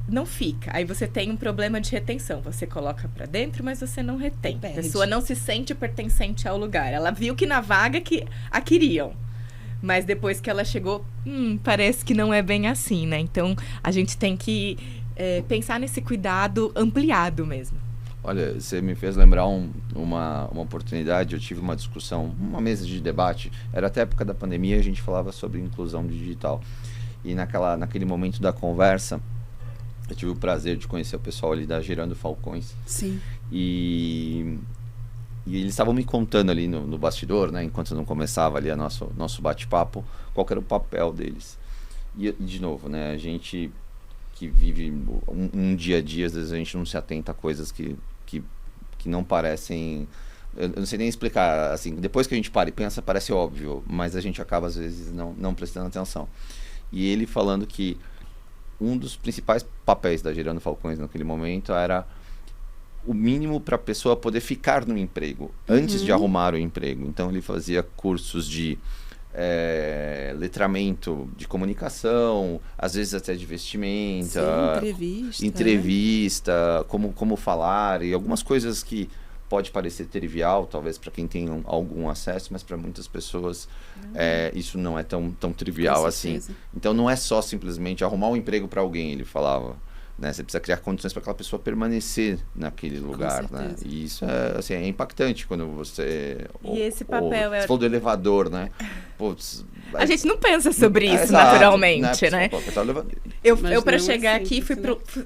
não fica. Aí você tem um problema de retenção. Você coloca para dentro, mas você não retém. A pessoa não se sente pertencente ao lugar. Ela viu que na vaga que a queriam. Mas depois que ela chegou, parece que não é bem assim, né? Então, a gente tem que pensar nesse cuidado ampliado mesmo. Olha, você me fez lembrar uma oportunidade. Eu tive uma discussão, uma mesa de debate. Era até a época da pandemia, a gente falava sobre inclusão digital. E naquele momento da conversa, eu tive o prazer de conhecer o pessoal ali da Gerando Falcões. Sim. E eles estavam me contando ali no bastidor, né, enquanto não começava ali nosso bate-papo, qual que era o papel deles. E, de novo, né, a gente que vive um dia a dia, às vezes a gente não se atenta a coisas que não parecem... Eu não sei nem explicar, assim, depois que a gente para e pensa, parece óbvio, mas a gente acaba, às vezes, não prestando atenção. E ele falando que um dos principais papéis da Gerando Falcões naquele momento era o mínimo para a pessoa poder ficar no emprego, antes de arrumar o emprego. Então, ele fazia cursos de letramento, de comunicação, às vezes até de vestimenta, entrevista, como falar, e algumas coisas que pode parecer trivial, talvez para quem tem algum acesso, mas para muitas pessoas isso não é tão trivial assim. Então, não é só simplesmente arrumar um emprego para alguém, ele falava. Né? Você precisa criar condições para aquela pessoa permanecer naquele lugar, né? E isso é impactante quando você... E esse papel Você falou do elevador, né? Putz, a gente não pensa sobre isso naturalmente, né? Eu para chegar aqui,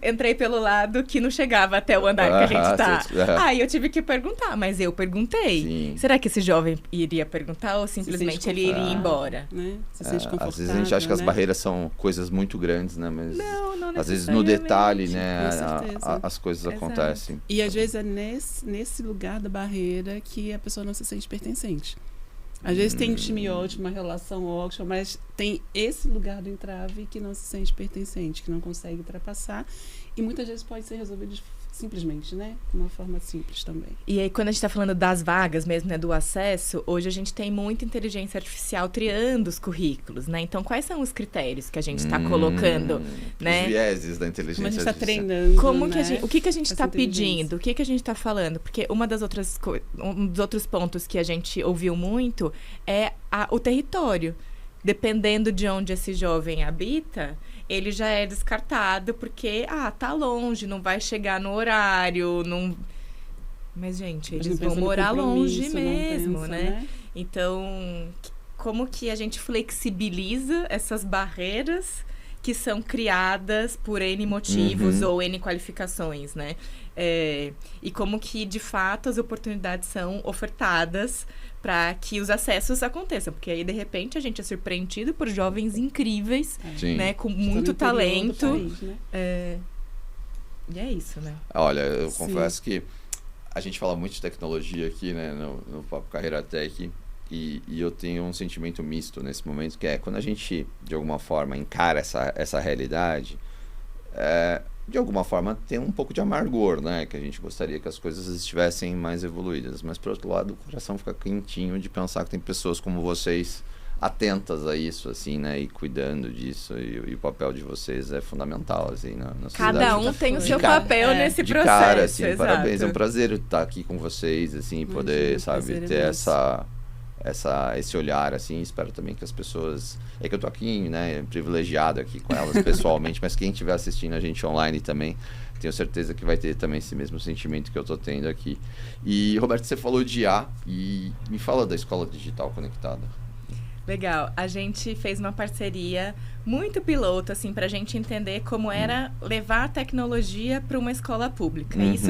entrei pelo lado que não chegava até o andar que a gente tá. Aí eu tive que perguntar, mas eu perguntei. Sim. Será que esse jovem iria perguntar ou simplesmente ele iria embora? Né? Se sente confortável, às vezes a gente acha que as barreiras são coisas muito grandes, né? Mas não às vezes no detalhe, né? As coisas acontecem. E às vezes é nesse lugar da barreira que a pessoa não se sente pertencente. Às vezes tem um time ótimo, uma relação ótima, mas tem esse lugar do entrave que não se sente pertencente, que não consegue ultrapassar. E muitas vezes pode ser resolvido simplesmente, né? De uma forma simples também. E aí, quando a gente está falando das vagas mesmo, né? Do acesso, hoje a gente tem muita inteligência artificial triando os currículos, né? Então, quais são os critérios que a gente está colocando, né? Os vieses da inteligência artificial. Como a gente está treinando, o que a gente está pedindo? O que a gente está falando? Porque um dos outros pontos que a gente ouviu muito é o território. Dependendo de onde esse jovem habita, ele já é descartado porque, tá longe, não vai chegar no horário, não... Mas, gente, eles vão morar longe mesmo, né? Então, como que a gente flexibiliza essas barreiras que são criadas por N motivos ou N qualificações, né? E como que, de fato, as oportunidades são ofertadas para que os acessos aconteçam, porque aí de repente a gente é surpreendido por jovens incríveis, né, com muito talento. País, né? E é isso, né? Olha, eu confesso que a gente fala muito de tecnologia aqui, né, no Papo Carreira Tech, e eu tenho um sentimento misto nesse momento, que é quando a gente, de alguma forma, encara essa realidade, de alguma forma tem um pouco de amargor, né? Que a gente gostaria que as coisas estivessem mais evoluídas. Mas, por outro lado, o coração fica quentinho de pensar que tem pessoas como vocês atentas a isso, assim, né? E cuidando disso. E o papel de vocês é fundamental, assim, na sociedade. Cada um tem o seu papel nesse de processo. Cara, assim, exato. Parabéns. É um prazer estar aqui com vocês, assim, poder, sabe, ter esse olhar, assim. Espero também que as pessoas... É que eu tô aqui, né, privilegiado aqui com elas pessoalmente, mas quem estiver assistindo a gente online também, tenho certeza que vai ter também esse mesmo sentimento que eu tô tendo aqui. E, Roberto, você falou de IA, e me fala da Escola Digital Conectada. Legal. A gente fez uma parceria muito piloto, assim, pra gente entender como era levar a tecnologia para uma escola pública. Isso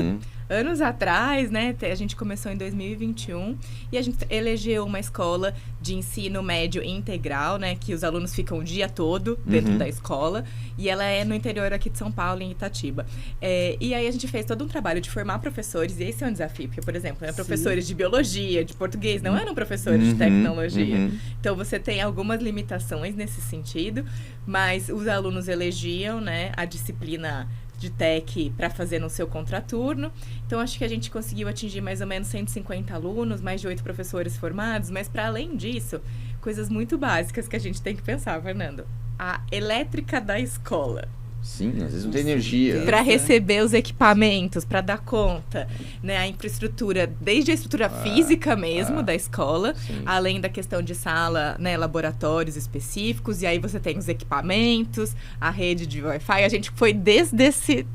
anos atrás, né? A gente começou em 2021 e a gente elegeu uma escola de ensino médio integral, né? Que os alunos ficam o dia todo dentro da escola. E ela é no interior aqui de São Paulo, em Itatiba. E aí a gente fez todo um trabalho de formar professores, e esse é um desafio, porque, por exemplo, eram professores de biologia, de português, não eram professores de tecnologia. Então, você tem algumas limitações nesse sentido, mas os alunos elegiam, né, a disciplina de tech para fazer no seu contraturno. Então, acho que a gente conseguiu atingir mais ou menos 150 alunos, mais de 8 professores formados, mas, para além disso, coisas muito básicas que a gente tem que pensar, Fernando. A elétrica da escola. Sim, às vezes não tem energia. Para receber os equipamentos, para dar conta, né? A infraestrutura, desde a estrutura física mesmo da escola, além da questão de sala, né? Laboratórios específicos, e aí você tem os equipamentos, a rede de Wi-Fi. A gente foi desde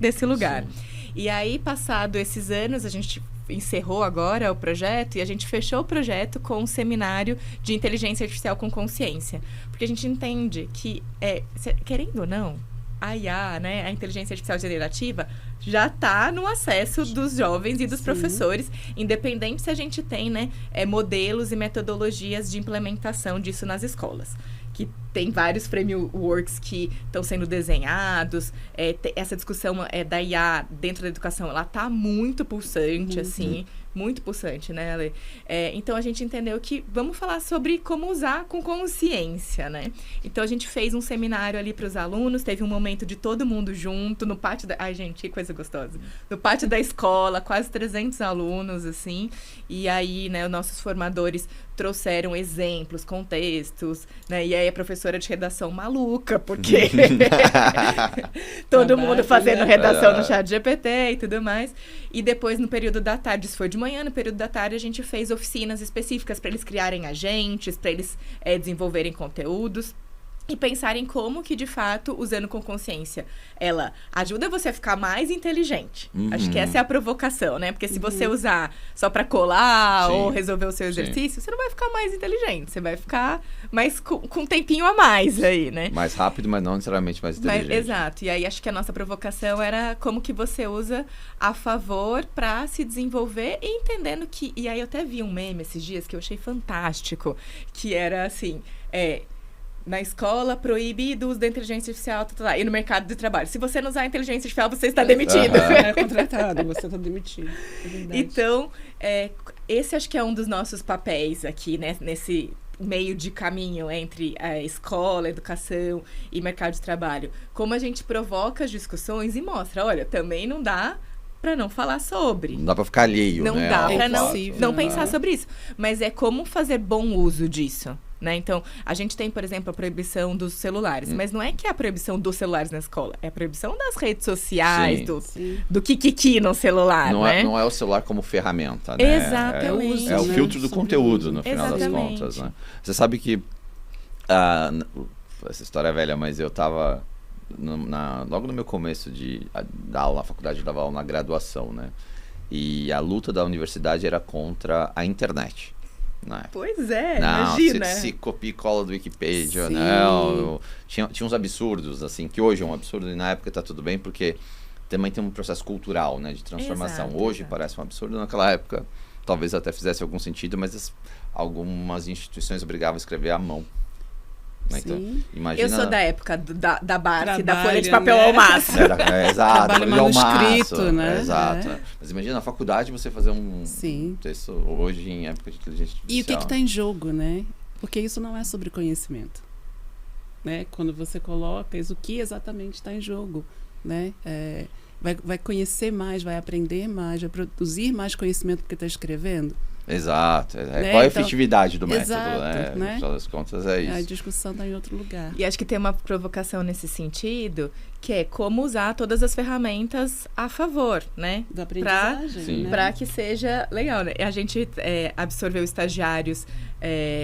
desse lugar. E aí, passado esses anos, a gente encerrou agora o projeto e a gente fechou o projeto com um seminário de inteligência artificial com consciência. Porque a gente entende que, querendo ou não, a IA, né, a inteligência artificial generativa, já está no acesso dos jovens e dos professores, independente se a gente tem, né, modelos e metodologias de implementação disso nas escolas. Que tem vários frameworks que estão sendo desenhados, essa discussão da IA dentro da educação, ela está muito pulsante, assim, muito pulsante, né, Ale? Então, a gente entendeu que vamos falar sobre como usar com consciência, né? Então, a gente fez um seminário ali para os alunos, teve um momento de todo mundo junto, no pátio da... Ai, gente, que coisa gostosa. No pátio da escola, quase 300 alunos, assim, e aí, né, os nossos formadores trouxeram exemplos, contextos, né, e aí a professora de redação maluca, porque todo mundo fazendo redação no chat GPT e tudo mais. E depois, no período da tarde, isso foi de manhã, no período da tarde a gente fez oficinas específicas para eles criarem agentes, para eles desenvolverem conteúdos. E pensar em como que, de fato, usando com consciência, ela ajuda você a ficar mais inteligente. Acho que essa é a provocação, né? Porque se você usar só para colar ou resolver o seu exercício, você não vai ficar mais inteligente. Você vai ficar mais com um tempinho a mais aí, né? Mais rápido, mas não necessariamente mais inteligente. Exato. E aí, acho que a nossa provocação era como que você usa a favor para se desenvolver e entendendo que... E aí, eu até vi um meme esses dias que eu achei fantástico, que era assim... Na escola, proibido o uso da inteligência artificial, e no mercado de trabalho. Se você não usar a inteligência artificial, você está demitido. É contratado, você está demitido. É então, esse acho que é um dos nossos papéis aqui, né? Nesse meio de caminho entre a escola, a educação e mercado de trabalho. Como a gente provoca as discussões e mostra, olha, também não dá para não falar sobre. Não dá para ficar alheio, não né? Não dá para não pensar sobre isso. Mas é como fazer bom uso disso. Né? Então, a gente tem, por exemplo, a proibição dos celulares. Mas não é que é a proibição dos celulares na escola. É a proibição das redes sociais, do kikiki no celular, né? Não é o celular como ferramenta, né? Exatamente. É o filtro do conteúdo, no final das contas, né? Você sabe que... essa história é velha, mas eu estava... logo no meu começo da aula na faculdade, eu dava aula na graduação, né? E a luta da universidade era contra a internet. Pois é, imagina. Se copia e cola do Wikipedia, não. Tinha uns absurdos, assim, que hoje é um absurdo e na época tá tudo bem, porque também tem um processo cultural, né, de transformação. Hoje parece um absurdo, naquela época talvez até fizesse algum sentido, mas algumas instituições obrigavam a escrever à mão. Então, imagina... Eu sou da época da Barça, da Trabalho, folha de papel né? ao maço. Exato, Trabalho manuscrito, né? Exato. É. Mas imagina na faculdade você fazer um Sim. texto hoje em época de inteligência artificial. E o que está em jogo, né? Porque isso não é sobre conhecimento. Né? Quando você coloca isso, o que exatamente está em jogo, né? Vai conhecer mais, vai aprender mais, vai produzir mais conhecimento porque está escrevendo. Exato. Né? Qual a Então, efetividade do método? exato, né? No final das contas é isso. A discussão está em outro lugar. E acho que tem uma provocação nesse sentido, que é como usar todas as ferramentas a favor, né? Da aprendizagem, né? Para que seja legal, né? A gente absorveu estagiários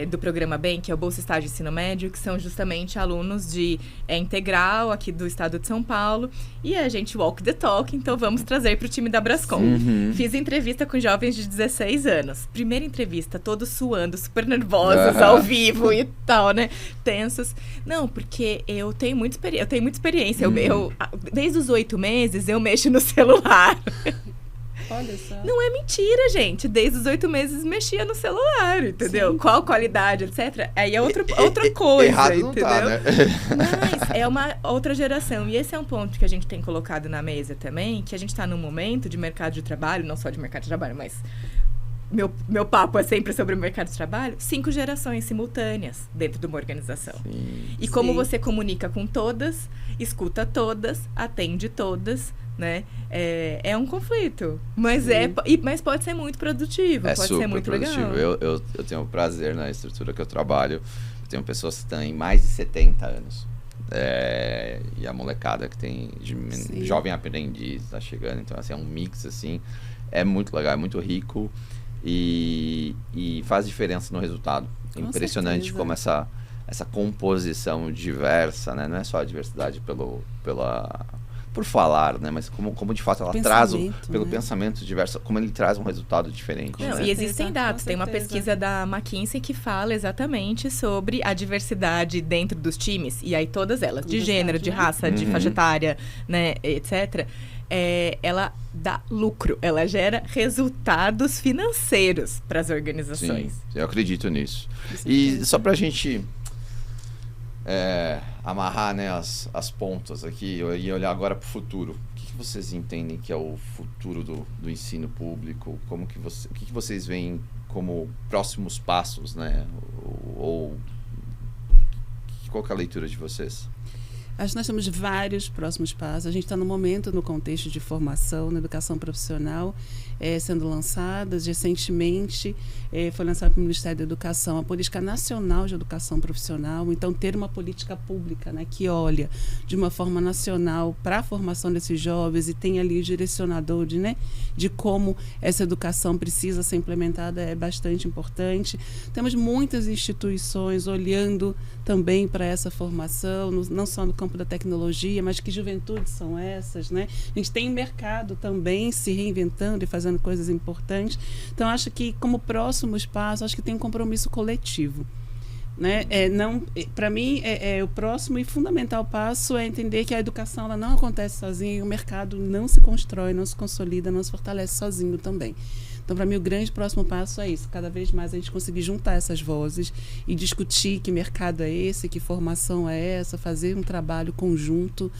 do programa BEM, que é o Bolsa Estágio Ensino Médio, que são justamente alunos de integral aqui do estado de São Paulo. E a gente walk the talk, então vamos trazer para o time da Brascom. Fiz entrevista com jovens de 16 anos. Primeira entrevista, todos suando, super nervosos, ao vivo e tal, né? Tensos. Não, porque eu tenho muita experiência. Eu, desde os 8 meses, eu mexo no celular. Olha só. Não é mentira, gente. Desde os 8 meses mexia no celular, entendeu? Sim. Qual qualidade, etc. Aí é outra coisa, Errado entendeu? não tá, né? Mas é uma outra geração. E esse é um ponto que a gente tem colocado na mesa também, que a gente está num momento de mercado de trabalho, não só de mercado de trabalho, mas meu papo é sempre sobre o mercado de trabalho, 5 gerações simultâneas dentro de uma organização. Sim. E como Sim. você comunica com todas, escuta todas, atende todas, né? É um conflito, mas, mas pode ser muito produtivo, pode super ser muito produtivo. legal. Eu tenho o prazer na estrutura que eu trabalho. Eu tenho pessoas que têm mais de 70 anos. E a molecada que tem jovem aprendiz, tá chegando. Então, assim, é um mix, assim. É muito legal, é muito rico e faz diferença no resultado. Com Impressionante certeza. como essa composição diversa, né? Não é só a diversidade por falar, né? Mas como de fato ela traz pelo né? pensamento diverso, como ele traz um resultado diferente. Não, né? e existem Com dados. Tem uma certeza. pesquisa da McKinsey que fala exatamente sobre a diversidade dentro dos times. E aí todas elas, de gênero, de raça, de faixa etária, né, etc. Ela dá lucro. Ela gera resultados financeiros para as organizações. Sim, eu acredito nisso. Com E certeza. só pra gente amarrar, né, as pontas aqui e olhar agora para o futuro. O que vocês entendem que é o futuro do ensino público? O que vocês veem como próximos passos, né? Qual que é a leitura de vocês? Acho que nós temos vários próximos passos. A gente está no momento, no contexto de formação, na educação profissional, sendo lançadas. Recentemente, foi lançada pelo Ministério da Educação a Política Nacional de Educação Profissional. Então, ter uma política pública, né, que olha de uma forma nacional para a formação desses jovens e tem ali o direcionador de como essa educação precisa ser implementada é bastante importante. Temos muitas instituições olhando também para essa formação, não só no campo da tecnologia, mas que juventudes são essas, né? A gente tem o mercado também se reinventando e fazendo coisas importantes. Então, acho que como próximos passos, acho que tem um compromisso coletivo. Né? Para mim, o próximo e fundamental passo é entender que a educação ela não acontece sozinha e o mercado não se constrói, não se consolida, não se fortalece sozinho também. Então, para mim, o grande próximo passo é isso. Cada vez mais a gente conseguir juntar essas vozes e discutir que mercado é esse, que formação é essa, fazer um trabalho conjunto.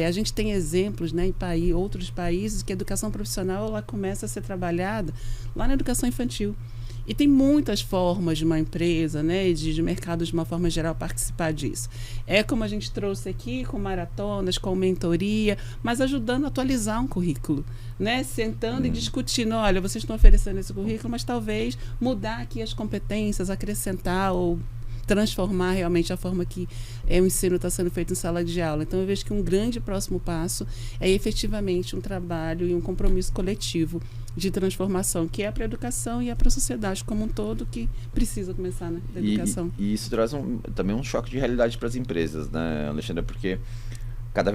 A gente tem exemplos, né, em outros países que a educação profissional ela começa a ser trabalhada lá na educação infantil. E tem muitas formas de uma empresa, né, de mercado de uma forma geral participar disso. Como a gente trouxe aqui, com maratonas, com mentoria, mas ajudando a atualizar um currículo, né, sentando e discutindo, olha, vocês estão oferecendo esse currículo, mas talvez mudar aqui as competências, acrescentar ou transformar realmente a forma que o ensino está sendo feito em sala de aula. Então, eu vejo que um grande próximo passo é efetivamente um trabalho e um compromisso coletivo de transformação, que é para a educação e é para a sociedade como um todo, que precisa começar, né, da educação. E isso traz também um choque de realidade para as empresas, né, Alexandra? Porque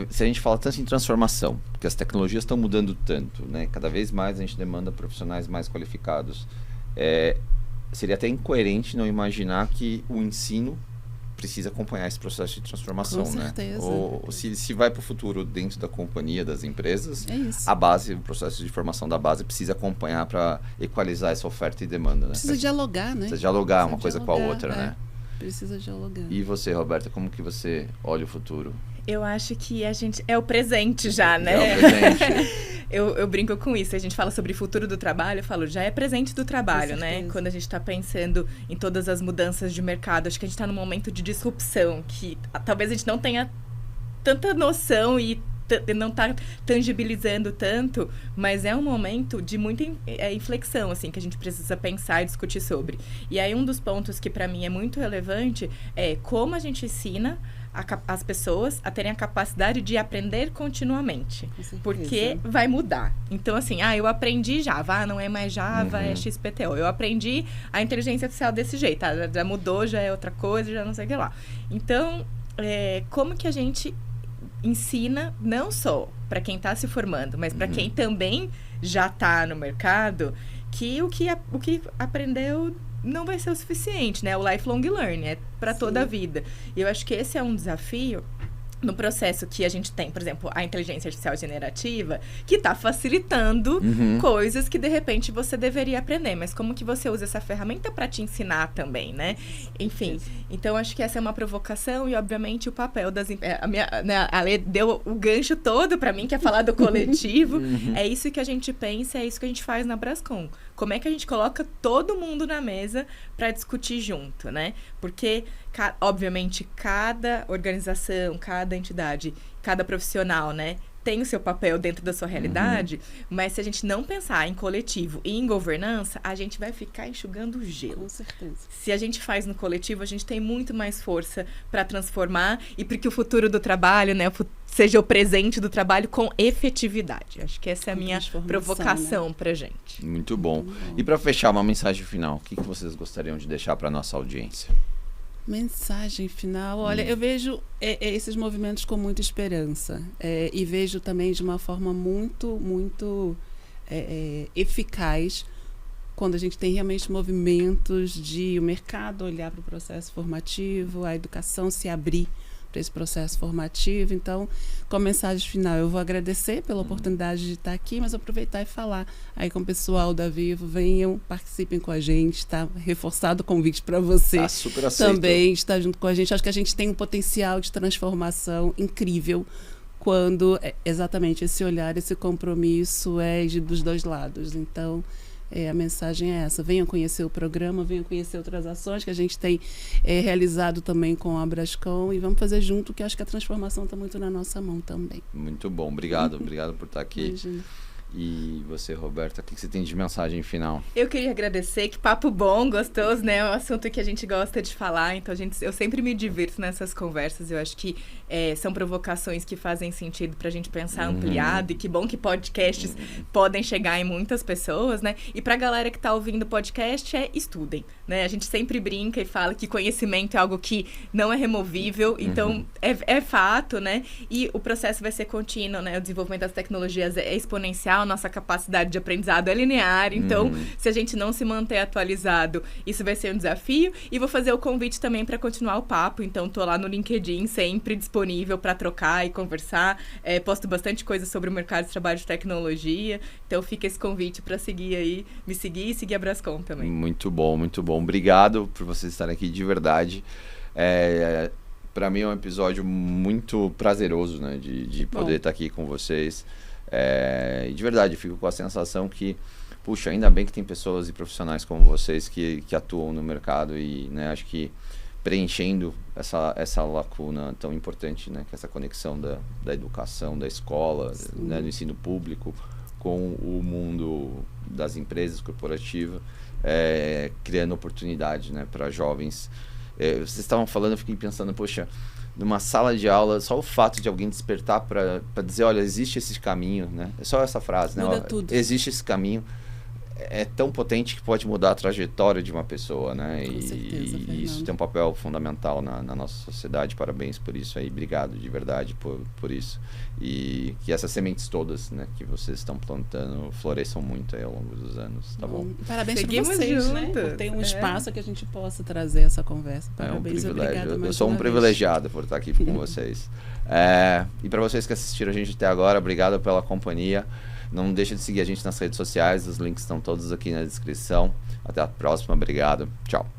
se a gente fala tanto em transformação, porque as tecnologias estão mudando tanto, né, cada vez mais a gente demanda profissionais mais qualificados. Seria até incoerente não imaginar que o ensino precisa acompanhar esse processo de transformação, Com certeza. Ou se vai para o futuro dentro da companhia, das empresas, isso. a base, o processo de formação da base precisa acompanhar para equalizar essa oferta e demanda, né? Precisa dialogar, né? Precisa dialogar uma coisa com a outra, né? Precisa dialogar. E você, Roberta, como que você olha o futuro? Eu acho que a gente... É o presente já, né? É o presente. Eu brinco com isso. A gente fala sobre futuro do trabalho, eu falo, já é presente do trabalho, né? Quando a gente está pensando em todas as mudanças de mercado, acho que a gente está num momento de disrupção, que talvez a gente não tenha tanta noção e não está tangibilizando tanto, mas é um momento de muita inflexão, assim, que a gente precisa pensar e discutir sobre. E aí um dos pontos que para mim é muito relevante é como a gente ensina as pessoas a terem a capacidade de aprender continuamente. Porque vai mudar. Então, assim, eu aprendi Java. Não é mais Java, é XPTO. Eu aprendi a inteligência artificial desse jeito. Já mudou, já é outra coisa, já não sei o que lá. Então, como que a gente ensina, não só para quem está se formando, mas para quem também já está no mercado, que o que aprendeu não vai ser o suficiente, né? O lifelong learning é para toda a vida. E eu acho que esse é um desafio no processo que a gente tem, por exemplo, a inteligência artificial generativa, que está facilitando coisas que, de repente, você deveria aprender. Mas como que você usa essa ferramenta para te ensinar também, né? Enfim, então acho que essa é uma provocação e, obviamente, o papel das... A Lê deu o gancho todo para mim, que é falar do coletivo. É isso que a gente pensa, é isso que a gente faz na Brascom. Como é que a gente coloca todo mundo na mesa para discutir junto, né? Porque, obviamente, cada organização, cada entidade, cada profissional, né, tem o seu papel dentro da sua realidade, mas se a gente não pensar em coletivo e em governança, a gente vai ficar enxugando gelo. Com certeza. Se a gente faz no coletivo, a gente tem muito mais força para transformar e para que o futuro do trabalho, né, seja o presente do trabalho com efetividade. Acho que essa é a minha provocação, né, pra gente. Muito bom. E para fechar, uma mensagem final, o que vocês gostariam de deixar para nossa audiência? Mensagem final, olha, eu vejo esses movimentos com muita esperança e vejo também de uma forma muito eficaz quando a gente tem realmente movimentos de o mercado olhar para o processo formativo, a educação se abrir para esse processo formativo. Então, como mensagem final, eu vou agradecer pela oportunidade de estar aqui, mas aproveitar e falar aí com o pessoal da Vivo, venham, participem com a gente, está reforçado o convite para você super aceito. Também estar junto com a gente. Acho que a gente tem um potencial de transformação incrível quando exatamente esse olhar, esse compromisso dos dois lados. Então, a mensagem é essa. Venham conhecer o programa, venham conhecer outras ações que a gente tem realizado também com a Brascom e vamos fazer junto, que acho que a transformação está muito na nossa mão também. Muito bom. Obrigado por estar aqui. Imagina. E você, Roberta, o que você tem de mensagem final? Eu queria agradecer, que papo bom, gostoso, né? É um assunto que a gente gosta de falar, então eu sempre me divirto nessas conversas. Eu acho que são provocações que fazem sentido pra gente pensar ampliado, e que bom que podcasts podem chegar em muitas pessoas, né? E pra galera que tá ouvindo o podcast, estudem, né? A gente sempre brinca e fala que conhecimento é algo que não é removível, então é fato, né? E o processo vai ser contínuo, né? O desenvolvimento das tecnologias é exponencial, nossa capacidade de aprendizado é linear, então se a gente não se manter atualizado, isso vai ser um desafio. E vou fazer o convite também para continuar o papo, então tô lá no LinkedIn sempre disponível para trocar e conversar, posto bastante coisa sobre o mercado de trabalho de tecnologia, então fica esse convite para seguir aí, me seguir e seguir a Brascom também. Muito bom, muito bom. Obrigado por vocês estarem aqui de verdade. Para mim é um episódio muito prazeroso, né, de poder estar aqui com vocês. E de verdade, eu fico com a sensação que, puxa, ainda bem que tem pessoas e profissionais como vocês que atuam no mercado e, né, acho que preenchendo essa lacuna tão importante, né, que é essa conexão da educação, da escola, né, do ensino público com o mundo das empresas corporativas, criando oportunidade, né, para jovens. Vocês estavam falando, eu fiquei pensando, poxa, numa sala de aula, só o fato de alguém despertar para dizer, olha, existe esse caminho, né? É só essa frase, né? Muda tudo. Existe esse caminho. é tão potente que pode mudar a trajetória de uma pessoa, né? Com certeza, e isso tem um papel fundamental na nossa sociedade. Parabéns por isso aí, obrigado de verdade por isso. E que essas sementes todas, né, que vocês estão plantando floresçam muito aí ao longo dos anos, tá bom? Parabéns para Seguimos vocês, né? juntos. Por ter um espaço que a gente possa trazer essa conversa. Parabéns, é um privilégio. obrigada mais Eu sou um uma vez. privilegiado por estar aqui com vocês. E para vocês que assistiram a gente até agora, obrigado pela companhia. Não deixe de seguir a gente nas redes sociais, os links estão todos aqui na descrição. Até a próxima, obrigado. Tchau.